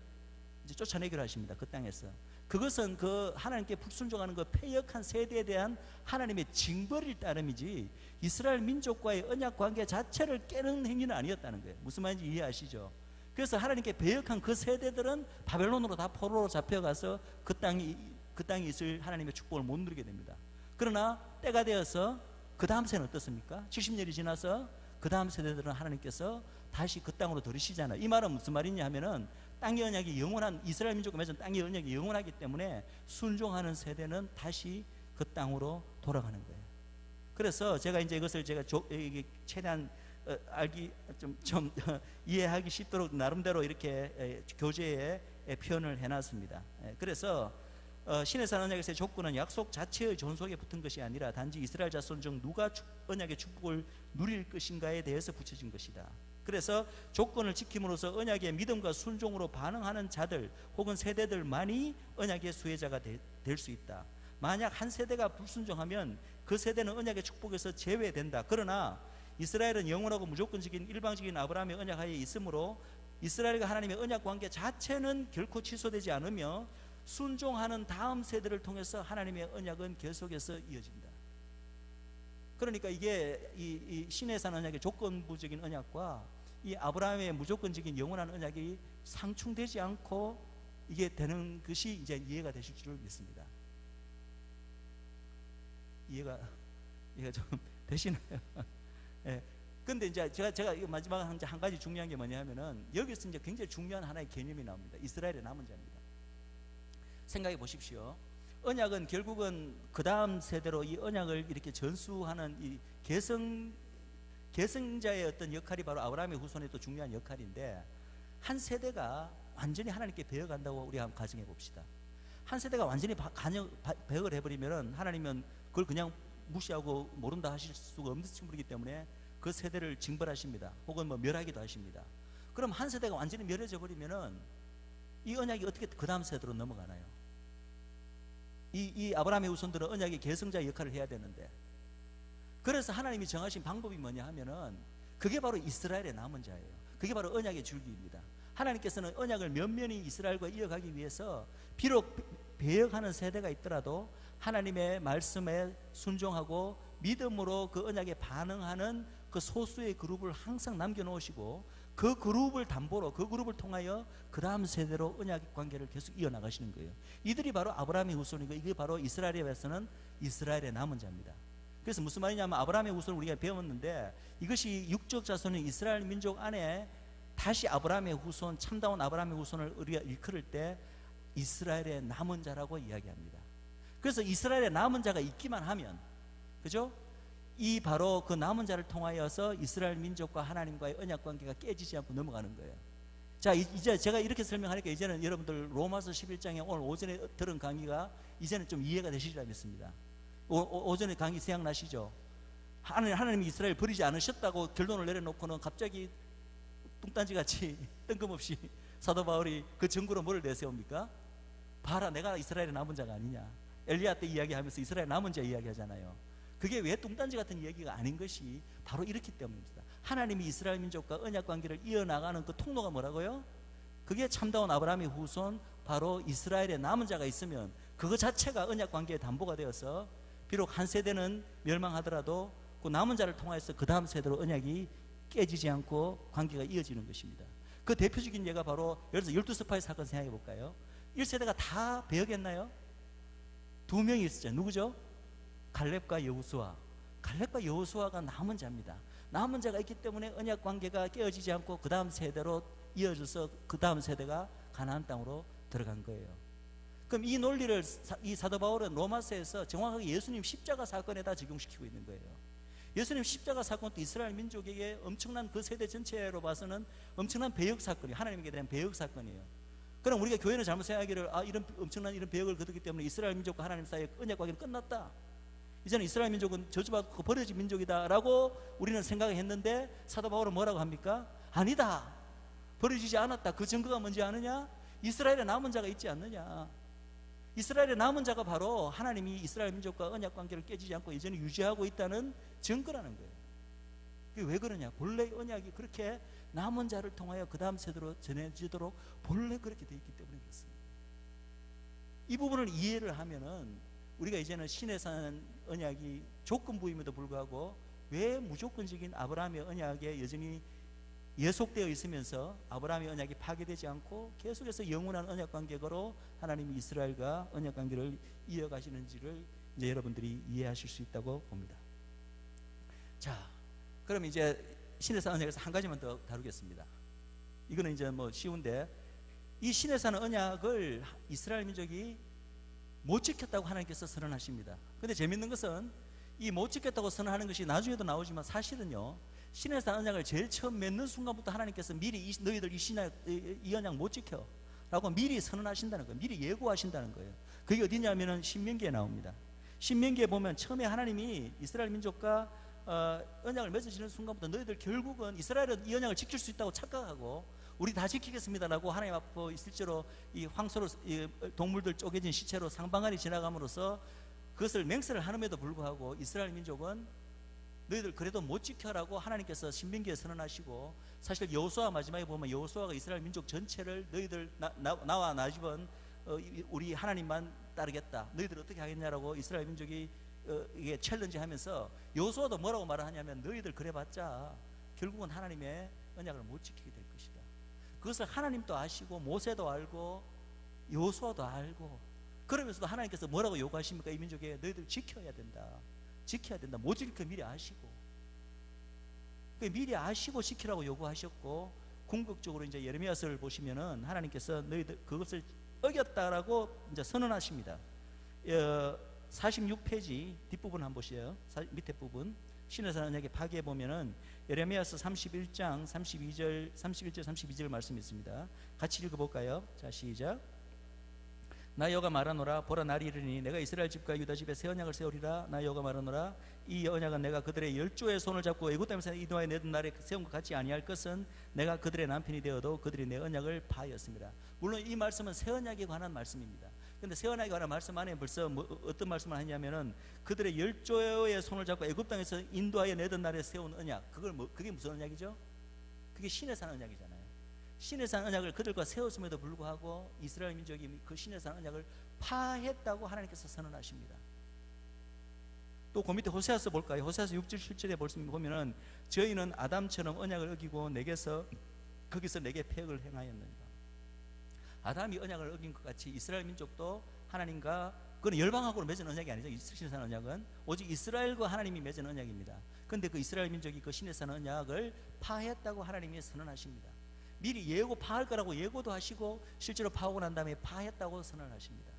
이제 쫓아내기로 하십니다. 그 땅에서. 그것은 그 하나님께 불순종하는 그 패역한 세대에 대한 하나님의 징벌일 따름이지 이스라엘 민족과의 언약 관계 자체를 깨는 행위는 아니었다는 거예요. 무슨 말인지 이해하시죠? 그래서 하나님께 배역한 그 세대들은 바벨론으로 다 포로로 잡혀가서 그 땅이 있을 하나님의 축복을 못 누리게 됩니다. 그러나 때가 되어서 그 다음 세대는 어떻습니까? 70년이 지나서 그 다음 세대들은 하나님께서 다시 그 땅으로 들이시잖아요. 이 말은 무슨 말이냐 하면은 땅의 언약이 영원한, 이스라엘 민족과 맺은 땅의 언약이 영원하기 때문에 순종하는 세대는 다시 그 땅으로 돌아가는 거예요. 그래서 제가 이제 이것을 제가 최대한 알기 좀 이해하기 쉽도록 나름대로 이렇게 교재에 표현을 해놨습니다. 그래서 시내산 언약에서의 조건은 약속 자체의 존속에 붙은 것이 아니라 단지 이스라엘 자손 중 누가 언약의 축복을 누릴 것인가에 대해서 붙여진 것이다. 그래서 조건을 지킴으로써 언약의 믿음과 순종으로 반응하는 자들 혹은 세대들만이 언약의 수혜자가 될 수 있다. 만약 한 세대가 불순종하면 그 세대는 언약의 축복에서 제외된다. 그러나 이스라엘은 영원하고 무조건적인 일방적인 아브라함의 언약하에 있으므로 이스라엘과 하나님의 언약 관계 자체는 결코 취소되지 않으며 순종하는 다음 세대를 통해서 하나님의 언약은 계속해서 이어진다. 그러니까 이게 이 시내산 언약의 조건부적인 언약과 이 아브라함의 무조건적인 영원한 언약이 상충되지 않고 이게 되는 것이 이제 이해가 되실 줄 믿습니다. 이해가 좀 되시나요? 예. 근데 이제 제가 마지막 한 가지 중요한 게 뭐냐 하면은 여기서 이제 굉장히 중요한 하나의 개념이 나옵니다. 이스라엘의 남은 자입니다. 생각해 보십시오. 언약은 결국은 그 다음 세대로 이 언약을 이렇게 전수하는 이 계승자의 어떤 역할이 바로 아브라함의 후손의 또 중요한 역할인데, 한 세대가 완전히 하나님께 배역한다고 우리 한번 가정해 봅시다. 한 세대가 완전히 배역을 해버리면은 하나님은 그걸 그냥 무시하고 모른다 하실 수가 없는 친구이기 때문에 그 세대를 징벌하십니다. 혹은 뭐 멸하기도 하십니다. 그럼 한 세대가 완전히 멸해져 버리면은 이 언약이 어떻게 그 다음 세대로 넘어가나요? 이 아브라함의 후손들은 언약의 계승자의 역할을 해야 되는데, 그래서 하나님이 정하신 방법이 뭐냐 하면은 그게 바로 이스라엘의 남은 자예요. 그게 바로 언약의 줄기입니다. 하나님께서는 언약을 면면히 이스라엘과 이어가기 위해서 비록 배역하는 세대가 있더라도 하나님의 말씀에 순종하고 믿음으로 그 언약에 반응하는 그 소수의 그룹을 항상 남겨놓으시고 그 그룹을 담보로, 그 그룹을 통하여 그 다음 세대로 언약 관계를 계속 이어나가시는 거예요. 이들이 바로 아브라함의 후손이고 이게 바로 이스라엘에서는 이스라엘의 남은 자입니다. 그래서 무슨 말이냐면 아브라함의 후손을 우리가 배웠는데, 이것이 육적 자손인 이스라엘 민족 안에 다시 아브라함의 후손, 참다운 아브라함의 후손을 우리가 일컬을 때 이스라엘의 남은 자라고 이야기합니다. 그래서 이스라엘의 남은 자가 있기만 하면, 그죠? 이 바로 그 남은 자를 통하여서 이스라엘 민족과 하나님과의 언약 관계가 깨지지 않고 넘어가는 거예요. 자, 이제 제가 이렇게 설명하니까 이제는 여러분들 로마서 11장에 오늘 오전에 들은 강의가 이제는 좀 이해가 되시리라 믿습니다. 오전에 강의 생각나시죠? 하나님이 이스라엘 버리지 않으셨다고 결론을 내려놓고는 갑자기 뚱딴지같이 뜬금없이 사도 바울이 그 증거로 뭐를 내세웁니까? 봐라, 내가 이스라엘의 남은 자가 아니냐. 엘리야 때 이야기하면서 이스라엘 남은 자 이야기하잖아요. 그게 왜 뚱딴지 같은 얘기가 아닌 것이 바로 이렇기 때문입니다. 하나님이 이스라엘 민족과 언약 관계를 이어나가는 그 통로가 뭐라고요? 그게 참다운 아브라함의 후손, 바로 이스라엘의 남은 자가 있으면 그거 자체가 언약 관계의 담보가 되어서 비록 한 세대는 멸망하더라도 그 남은 자를 통해서 그 다음 세대로 언약이 깨지지 않고 관계가 이어지는 것입니다. 그 대표적인 예가 바로 예를 들어서 12스파이 사건 생각해 볼까요? 1세대가 다 배역했나요? 2명이 있었죠. 누구죠? 갈렙과 여호수아. 갈렙과 여호수아가 남은 자입니다. 남은 자가 있기 때문에 언약 관계가 깨어지지 않고 그 다음 세대로 이어져서 그 다음 세대가 가나안 땅으로 들어간 거예요. 그럼 이 논리를 이 사도 바울은 로마서에서 정확하게 예수님 십자가 사건에다 적용시키고 있는 거예요. 예수님 십자가 사건도 이스라엘 민족에게 엄청난 그 세대 전체로 봐서는 엄청난 배역 사건이에요. 하나님에게 대한 배역 사건이에요. 그럼 우리가 교회는 잘못 생각하기를 이런 엄청난 이런 배역을 거두기 때문에 이스라엘 민족과 하나님 사이의 언약 관계는 끝났다. 이제는 이스라엘 민족은 저주받고 버려진 민족이다라고 우리는 생각했는데 사도 바울은 뭐라고 합니까? 아니다. 버려지지 않았다. 그 증거가 뭔지 아느냐? 이스라엘의 남은 자가 있지 않느냐. 이스라엘의 남은 자가 바로 하나님이 이스라엘 민족과 언약 관계를 깨지지 않고 여전히 유지하고 있다는 증거라는 거예요. 그게 왜 그러냐? 본래 언약이 그렇게 남은 자를 통하여 그 다음 세대로 전해지도록 본래 그렇게 되어 있기 때문에 그렇습니다. 이 부분을 이해를 하면은 우리가 이제는 신의 산 언약이 조건부임에도 불구하고 왜 무조건적인 아브라함의 언약에 여전히 예속되어 있으면서 아브라함의 언약이 파괴되지 않고 계속해서 영원한 언약 관계로 하나님이 이스라엘과 언약 관계를 이어가시는지를 이제 여러분들이 이해하실 수 있다고 봅니다. 자, 그럼 이제 신의 산 언약에서 한 가지만 더 다루겠습니다. 이거는 이제 뭐 쉬운데, 이 신의 산 언약을 이스라엘 민족이 못 지켰다고 하나님께서 선언하십니다. 근데 재밌는 것은 이 못 지켰다고 선언하는 것이 나중에도 나오지만 사실은요, 신의 산 언약을 제일 처음 맺는 순간부터 하나님께서 미리 너희들 이 언약 못 지켜 라고 미리 선언하신다는 거예요. 미리 예고하신다는 거예요. 그게 어디냐면은 신명기에 나옵니다. 신명기에 보면 처음에 하나님이 이스라엘 민족과 언약을 맺으시는 순간부터 너희들 결국은 이스라엘은 이 언약을 지킬 수 있다고 착각하고 우리 다 지키겠습니다라고 하나님 앞에 실제로 이 황소로 동물들 쪼개진 시체로 상방안이 지나감으로써 그것을 맹세를 하는데도 불구하고 이스라엘 민족은 너희들 그래도 못 지켜라고 하나님께서 신명기에 선언하시고, 사실 여호수아 마지막에 보면 여호수아가 이스라엘 민족 전체를 너희들 나와 나 집은 우리 하나님만 따르겠다, 너희들 어떻게 하겠냐라고 이스라엘 민족이 이게 챌린지 하면서 여호수아도 뭐라고 말을 하냐면 너희들 그래봤자 결국은 하나님의 언약을 못 지키게 될 것이다. 그것을 하나님도 아시고 모세도 알고 여호수아도 알고, 그러면서도 하나님께서 뭐라고 요구하십니까? 이 민족에 너희들 지켜야 된다. 지켜야 된다. 못 지킬 거 미리 아시고, 미리 아시고 지키라고 요구하셨고, 궁극적으로 이제 예레미야서를 보시면은 하나님께서 너희들 그것을 어겼다라고 이제 선언하십니다. 46페이지 뒷부분 한번 보세요. 밑에 부분 신의 산 언약의 파괴에 보면은 예레미야서 31장 31절 32절 말씀이 있습니다. 같이 읽어볼까요? 자, 시작. 나 여호와가 말하노라, 보라 날이 이르니 내가 이스라엘 집과 유다 집에 새 언약을 세우리라. 나 여호와가 말하노라, 이 언약은 내가 그들의 열조의 손을 잡고 애굽 땅에서 이동하여 내던 날에 세운 것 같지 아니할 것은 내가 그들의 남편이 되어도 그들이 내 언약을 파하였습니다. 물론 이 말씀은 새 언약에 관한 말씀입니다. 근데 새 언약에 관한 말씀 안에 벌써 어떤 말씀을 하냐면은 그들의 열조의 손을 잡고 애굽 땅에서 인도하여 내던 날에 세운 언약, 그게 무슨 언약이죠? 그게 신의 산 언약이잖아요. 신의 산 언약을 그들과 세웠음에도 불구하고 이스라엘 민족이 그 신의 산 언약을 파했다고 하나님께서 선언하십니다. 또 그 밑에 호세아서 볼까요? 호세아서 6절 7절에 보면은 저희는 아담처럼 언약을 어기고 거기서 내게 패역을 행하였느니라. 아담이 언약을 어긴 것 같이 이스라엘 민족도 하나님과, 그건 열방하고는 맺은 언약이 아니죠. 신의 산 언약은 오직 이스라엘과 하나님이 맺은 언약입니다. 그런데 그 이스라엘 민족이 그 신의 산 언약을 파했다고 하나님이 선언하십니다. 미리 파할 거라고 예고도 하시고 실제로 파하고 난 다음에 파했다고 선언하십니다.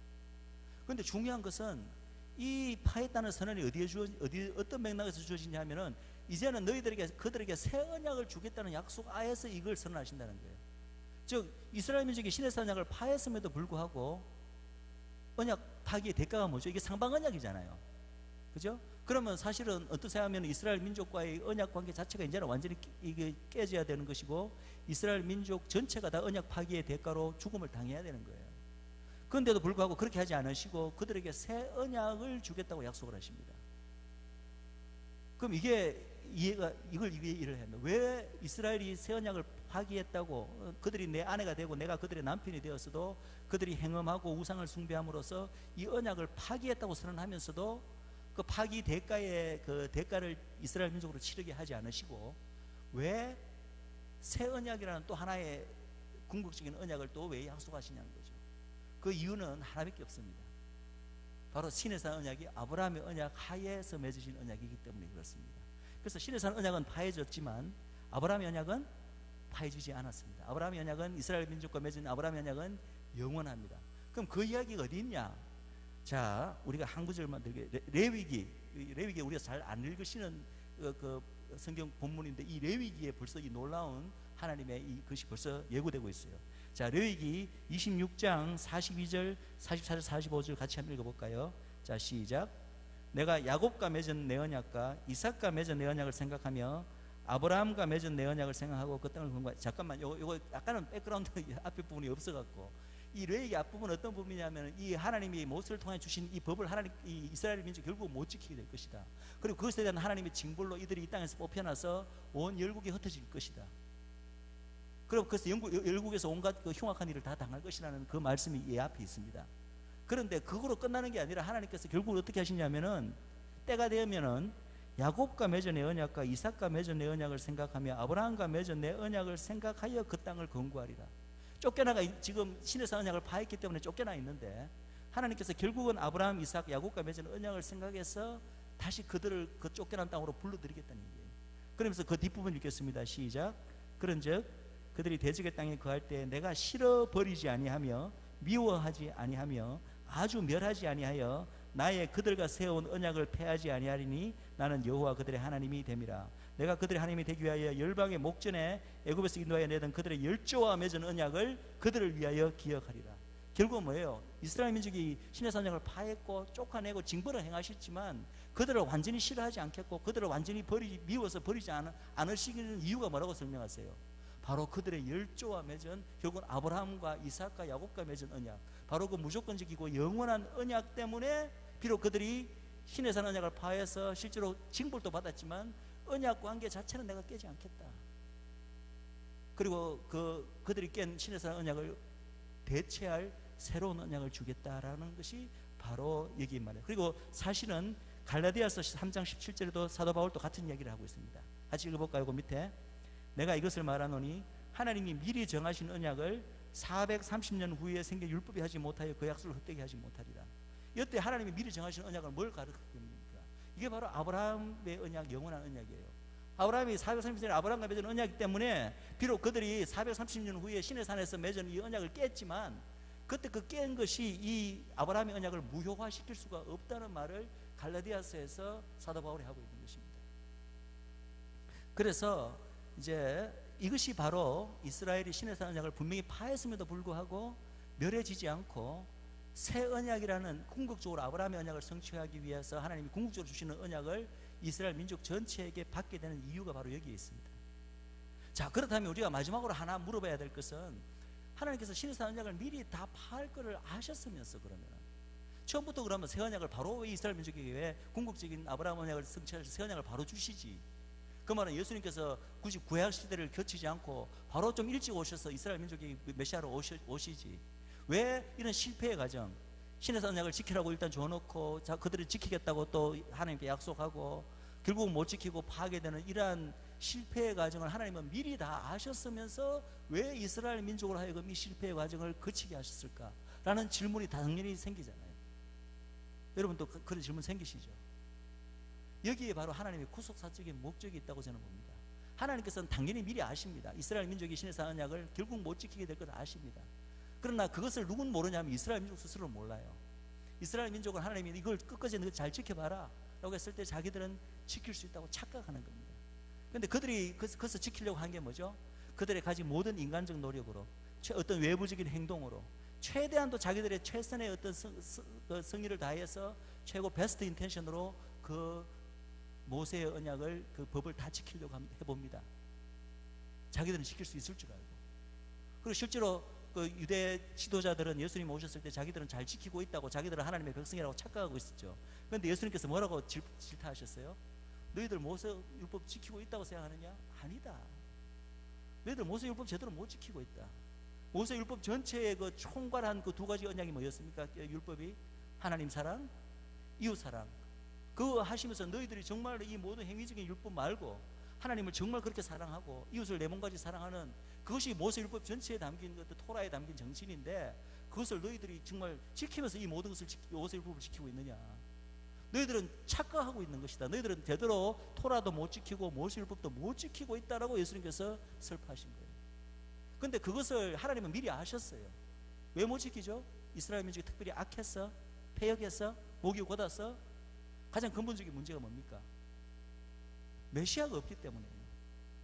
그런데 중요한 것은 이 파했다는 선언이 어떤 맥락에서 주어지냐 하면은 이제는 그들에게 새 언약을 주겠다는 약속 아에서 이걸 선언하신다는 거예요. 즉 이스라엘 민족이 시내산 언약을 파했음에도 불구하고 언약 파기의 대가가 뭐죠? 이게 상방 언약이잖아요. 그죠? 그러면 사실은 어떻게 하면 이스라엘 민족과의 언약 관계 자체가 이제는 완전히 이게 깨져야 되는 것이고, 이스라엘 민족 전체가 다 언약 파기의 대가로 죽음을 당해야 되는 거예요. 그런데도 불구하고 그렇게 하지 않으시고 그들에게 새 언약을 주겠다고 약속을 하십니다. 그럼 이걸 이해를 했나? 왜 이스라엘이 새 언약을 파기했다고, 그들이 내 아내가 되고 내가 그들의 남편이 되었어도 그들이 행음하고 우상을 숭배함으로써 이 언약을 파기했다고 선언하면서도 그 파기 대가의 그 대가를 이스라엘 민족으로 치르게 하지 않으시고, 왜 새 언약이라는 또 하나의 궁극적인 언약을 또 왜 약속하시냐는 거죠. 그 이유는 하나밖에 없습니다. 바로 시내산 언약이 아브라함의 언약 하에서 맺으신 언약이기 때문에 그렇습니다. 그래서 시내산 언약은 파해졌지만 아브라함의 언약은 파해지지 않았습니다. 아브라함의 언약은, 이스라엘 민족과 맺은 아브라함의 언약은 영원합니다. 그럼 그 이야기가 어디 있냐? 자, 우리가 한 구절만 들게, 레위기 우리가 잘 안 읽으시는 그 성경 본문인데, 이 레위기에 벌써 이 놀라운 하나님의 이것이 벌써 예고되고 있어요. 자, 레위기 26장 42절, 44절, 45절 같이 한번 읽어볼까요? 자, 시작. 내가 야곱과 맺은 내 언약과 이삭과 맺은 내 언약을 생각하며 아브라함과 맺은 내 언약을 생각하고 그 땅을 공부하. 잠깐만, 요거 약간은 백그라운드 앞에 부분이 없어갖고, 이 레위기 앞부분은 어떤 부분이냐면, 이 하나님이 모세를 통해 주신 이 법을 이 이스라엘 민족 결국 못 지키게 될 것이다. 그리고 그것에 대한 하나님의 징벌로 이들이 이 땅에서 뽑혀나서 온 열국이 흩어질 것이다. 그리고 그래서 열국에서 온갖 그 흉악한 일을 다 당할 것이라는 그 말씀이 이 앞에 있습니다. 그런데 그거로 끝나는 게 아니라 하나님께서 결국 어떻게 하시냐면은, 때가 되면은 야곱과 맺은 내 언약과 이삭과 맺은 내 언약을 생각하며 아브라함과 맺은 내 언약을 생각하여 그 땅을 건구하리라. 쫓겨나가, 지금 시내산 언약을 파했기 때문에 쫓겨나 있는데, 하나님께서 결국은 아브라함, 이삭, 야곱과 맺은 언약을 생각해서 다시 그들을 그 쫓겨난 땅으로 불러들이겠다는 얘기예요. 그러면서 그 뒷부분 읽겠습니다. 시작. 그런즉 그들이 대적의 땅에 거할 때 내가 싫어버리지 아니하며 미워하지 아니하며 아주 멸하지 아니하여 나의 그들과 세운 언약을 폐하지 아니하리니 나는 여호와 그들의 하나님이 됨이라. 내가 그들의 하나님이 되기 위하여 열방의 목전에 애굽에서 인도하여 내던 그들의 열조와 맺은 언약을 그들을 위하여 기억하리라. 결국은 뭐예요? 이스라엘 민족이 시내산 언약을 파했고 쫓아내고 징벌을 행하셨지만 그들을 완전히 싫어하지 않겠고 그들을 완전히 미워서 버리지 않으시는 이유가 뭐라고 설명하세요? 바로 그들의 열조와 맺은, 결국은 아브라함과 이삭과 야곱과 맺은 언약, 바로 그 무조건적이고 영원한 언약 때문에 비록 그들이 시내산 언약을 파해서 실제로 징벌도 받았지만 언약 관계 자체는 내가 깨지 않겠다. 그리고 그들이 깬 시내산 언약을 대체할 새로운 언약을 주겠다라는 것이 바로 여기 말이에요. 그리고 사실은 갈라디아서 3장 17절에도 사도 바울도 같은 이야기를 하고 있습니다. 같이 읽어볼까요? 그 밑에 내가 이것을 말하노니 하나님이 미리 정하신 언약을 430년 후에 생겨 율법이 하지 못하여 그 약속을 헛되게 하지 못하리라. 이때 하나님이 미리 정하신 언약을 뭘 가르칩니까? 이게 바로 아브라함의 언약, 영원한 언약이에요. 아브라함이 430년 아브라함과 맺은 언약이기 때문에 비록 그들이 430년 후에 시내산에서 맺은 이 언약을 깼지만 그때 그 깬 것이 이 아브라함의 언약을 무효화시킬 수가 없다는 말을 갈라디아서에서 사도 바울이 하고 있는 것입니다. 그래서 이제 이것이 바로 이스라엘이 시내산 언약을 분명히 파했음에도 불구하고 멸해지지 않고 새 언약이라는 궁극적으로 아브라함의 언약을 성취하기 위해서 하나님이 궁극적으로 주시는 언약을 이스라엘 민족 전체에게 받게 되는 이유가 바로 여기에 있습니다. 자, 그렇다면 우리가 마지막으로 하나 물어봐야 될 것은, 하나님께서 시내산 언약을 미리 다 파할 것을 아셨으면서 그러면 처음부터 그러면 새 언약을 바로 이스라엘 민족에게 왜 궁극적인 아브라함 언약을 성취해서 새 언약을 바로 주시지? 그 말은 예수님께서 굳이 구약 시대를 거치지 않고 바로 좀 일찍 오셔서 이스라엘 민족에게 메시아로 오시지? 왜 이런 실패의 과정, 신의 언약을 지키라고 일단 줘놓고 그들이 지키겠다고 또 하나님께 약속하고 결국 못 지키고 파괴되는 이러한 실패의 과정을 하나님은 미리 다 아셨으면서 왜 이스라엘 민족을 하여금 이 실패의 과정을 거치게 하셨을까? 라는 질문이 당연히 생기잖아요. 여러분도 그런 질문 생기시죠? 여기에 바로 하나님의 구속사적인 목적이 있다고 저는 봅니다. 하나님께서는 당연히 미리 아십니다. 이스라엘 민족이 신의 언약을 결국 못 지키게 될 것을 아십니다. 그러나 그것을 누군 모르냐면 이스라엘 민족 스스로 몰라요. 이스라엘 민족은 하나님이 이걸 끝까지 잘 지켜봐라 라고 했을 때 자기들은 지킬 수 있다고 착각하는 겁니다. 그런데 그들이 그것을 지키려고 한 게 뭐죠? 그들의 가진 모든 인간적 노력으로 어떤 외부적인 행동으로 최대한도 자기들의 최선의 어떤 성의를 다해서 최고 베스트 인텐션으로 그 모세의 언약을, 그 법을 다 지키려고 해봅니다. 자기들은 지킬 수 있을 줄 알고. 그리고 실제로 그 유대 지도자들은 예수님 오셨을 때 자기들은 잘 지키고 있다고, 자기들은 하나님의 백성이라고 착각하고 있었죠. 그런데 예수님께서 뭐라고 질타하셨어요? 너희들 모세 율법 지키고 있다고 생각하느냐? 아니다. 너희들 모세 율법 제대로 못 지키고 있다. 모세 율법 전체의 그 총괄한 그 두 가지 언약이 뭐였습니까? 율법이 하나님 사랑, 이웃 사랑. 그거 하시면서 너희들이 정말 이 모든 행위적인 율법 말고 하나님을 정말 그렇게 사랑하고 이웃을 내 몸까지 사랑하는, 그것이 모세 율법 전체에 담긴 것, 토라에 담긴 정신인데, 그것을 너희들이 정말 지키면서 이 모든 것을 모세 율법을 지키고 있느냐? 너희들은 착각하고 있는 것이다. 너희들은 제대로 토라도 못 지키고 모세 율법도 못 지키고 있다라고 예수님께서 설파하신 거예요. 근데 그것을 하나님은 미리 아셨어요. 왜 못 지키죠? 이스라엘 민족이 특별히 악했어? 패역했어? 목이 곧았어? 가장 근본적인 문제가 뭡니까? 메시아가 없기 때문이에요.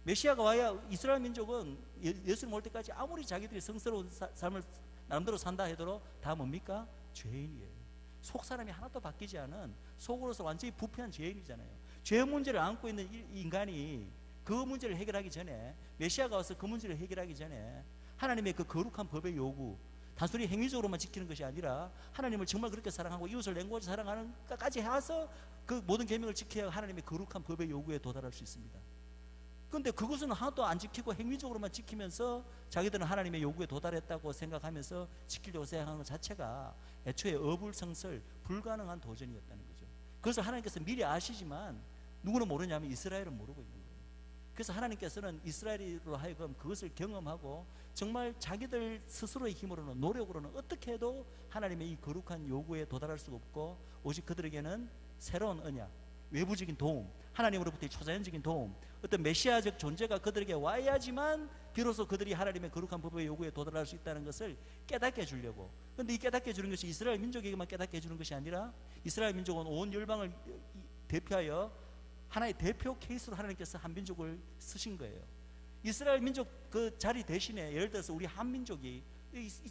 메시아가 와야 이스라엘 민족은 예수님 올 때까지 아무리 자기들이 성스러운 삶을 나름대로 산다 해도 다 뭡니까? 죄인이에요. 속 사람이 하나도 바뀌지 않은, 속으로서 완전히 부패한 죄인이잖아요. 죄 문제를 안고 있는 인간이 그 문제를 해결하기 전에, 메시아가 와서 그 문제를 해결하기 전에 하나님의 그 거룩한 법의 요구, 단순히 행위적으로만 지키는 것이 아니라 하나님을 정말 그렇게 사랑하고 이웃을 냉고하지 사랑하는 까지 해서 그 모든 계명을 지켜야 하나님의 거룩한 법의 요구에 도달할 수 있습니다. 그런데 그것은 하나도 안 지키고 행위적으로만 지키면서 자기들은 하나님의 요구에 도달했다고 생각하면서 지키려고 생각하는 것 자체가 애초에 어불성설, 불가능한 도전이었다는 거죠. 그래서 하나님께서 미리 아시지만 누구는 모르냐면 이스라엘은 모르고 있는 거예요. 그래서 하나님께서는 이스라엘로 하여금 그것을 경험하고 정말 자기들 스스로의 힘으로는, 노력으로는 어떻게 해도 하나님의 이 거룩한 요구에 도달할 수가 없고, 오직 그들에게는 새로운 언약, 외부적인 도움, 하나님으로부터의 초자연적인 도움, 어떤 메시아적 존재가 그들에게 와야지만 비로소 그들이 하나님의 거룩한 법의 요구에 도달할 수 있다는 것을 깨닫게 해주려고. 그런데 이 깨닫게 해주는 것이 이스라엘 민족에게만 깨닫게 해주는 것이 아니라, 이스라엘 민족은 온 열방을 대표하여 하나의 대표 케이스로 하나님께서 한 민족을 쓰신 거예요. 이스라엘 민족 그 자리 대신에, 예를 들어서 우리 한 민족이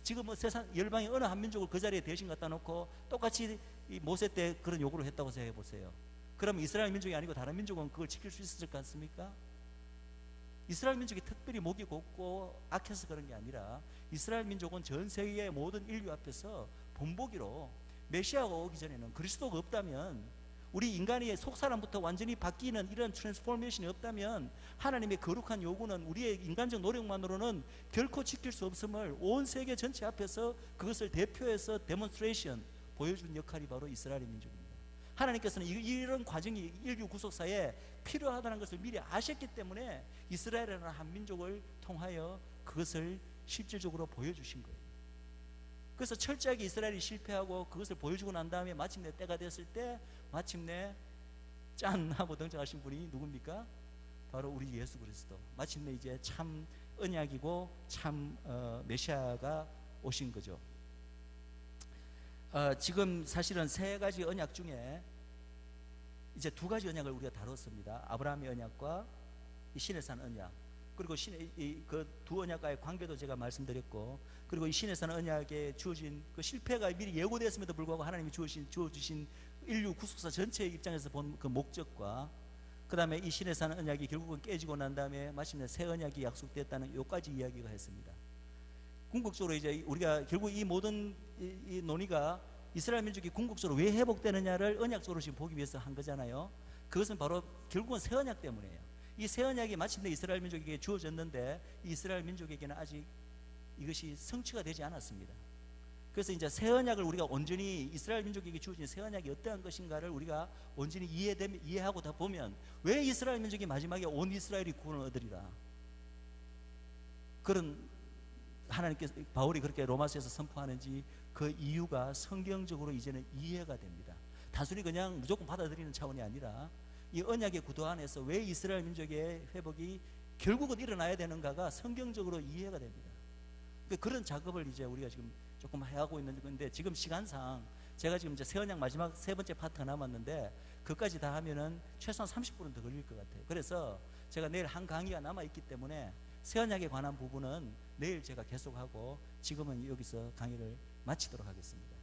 지금 뭐 세상 열방의 어느 한 민족을 그 자리에 대신 갖다 놓고 똑같이 이 모세 때 그런 요구를 했다고 생각해 보세요. 그럼 이스라엘 민족이 아니고 다른 민족은 그걸 지킬 수 있을 것 같습니까? 이스라엘 민족이 특별히 목이 곱고 악해서 그런 게 아니라, 이스라엘 민족은 전 세계의 모든 인류 앞에서 본보기로, 메시아가 오기 전에는 그리스도가 없다면, 우리 인간의 속사람부터 완전히 바뀌는 이런 트랜스포메이션이 없다면 하나님의 거룩한 요구는 우리의 인간적 노력만으로는 결코 지킬 수 없음을 온 세계 전체 앞에서 그것을 대표해서 데몬스트레이션 보여준 역할이 바로 이스라엘 민족입니다. 하나님께서는 이런 과정이 인류 구속사에 필요하다는 것을 미리 아셨기 때문에 이스라엘이라는 한 민족을 통하여 그것을 실질적으로 보여주신 거예요. 그래서 철저하게 이스라엘이 실패하고 그것을 보여주고 난 다음에 마침내 때가 됐을 때 마침내 짠 하고 등장하신 분이 누굽니까? 바로 우리 예수 그리스도. 마침내 이제 참 언약이고 참 메시아가 오신 거죠. 지금 사실은 세 가지 언약 중에 이제 두 가지 언약을 우리가 다뤘습니다. 아브라함의 언약과 이 신의 산 언약, 그리고 그 두 언약과의 관계도 제가 말씀드렸고, 그리고 이 신의 산 언약에 주어진 그 실패가 미리 예고되었음에도 불구하고 하나님이 주어주신 인류 구속사 전체의 입장에서 본 그 목적과, 그 다음에 이 신의 산 언약이 결국은 깨지고 난 다음에 마침내 새 언약이 약속됐다는 요까지 이야기가 했습니다. 궁극적으로 이제 우리가 결국 이 모든 이 논의가 이스라엘 민족이 궁극적으로 왜 회복되느냐를 언약적으로 지금 보기 위해서 한 거잖아요. 그것은 바로 결국은 새 언약 때문이에요. 이 새 언약이 마침내 이스라엘 민족에게 주어졌는데 이 이스라엘 민족에게는 아직 이것이 성취가 되지 않았습니다. 그래서 이제 새 언약을 우리가 온전히, 이스라엘 민족에게 주어진 새 언약이 어떠한 것인가를 우리가 온전히 이해하고 다 보면, 왜 이스라엘 민족이 마지막에 온 이스라엘이 구원을 얻으리라, 그런 하나님께서, 바울이 그렇게 로마서에서 선포하는지 그 이유가 성경적으로 이제는 이해가 됩니다. 단순히 그냥 무조건 받아들이는 차원이 아니라 이 언약의 구도 안에서 왜 이스라엘 민족의 회복이 결국은 일어나야 되는가가 성경적으로 이해가 됩니다. 그런 작업을 이제 우리가 지금 조금 해하고 있는 건데, 지금 시간상 제가 지금 이제 새 언약 마지막 세 번째 파트가 남았는데 그것까지 다 하면은 최소한 30분은 더 걸릴 것 같아요. 그래서 제가 내일 한 강의가 남아 있기 때문에 새언약에 관한 부분은 내일 제가 계속하고 지금은 여기서 강의를 마치도록 하겠습니다.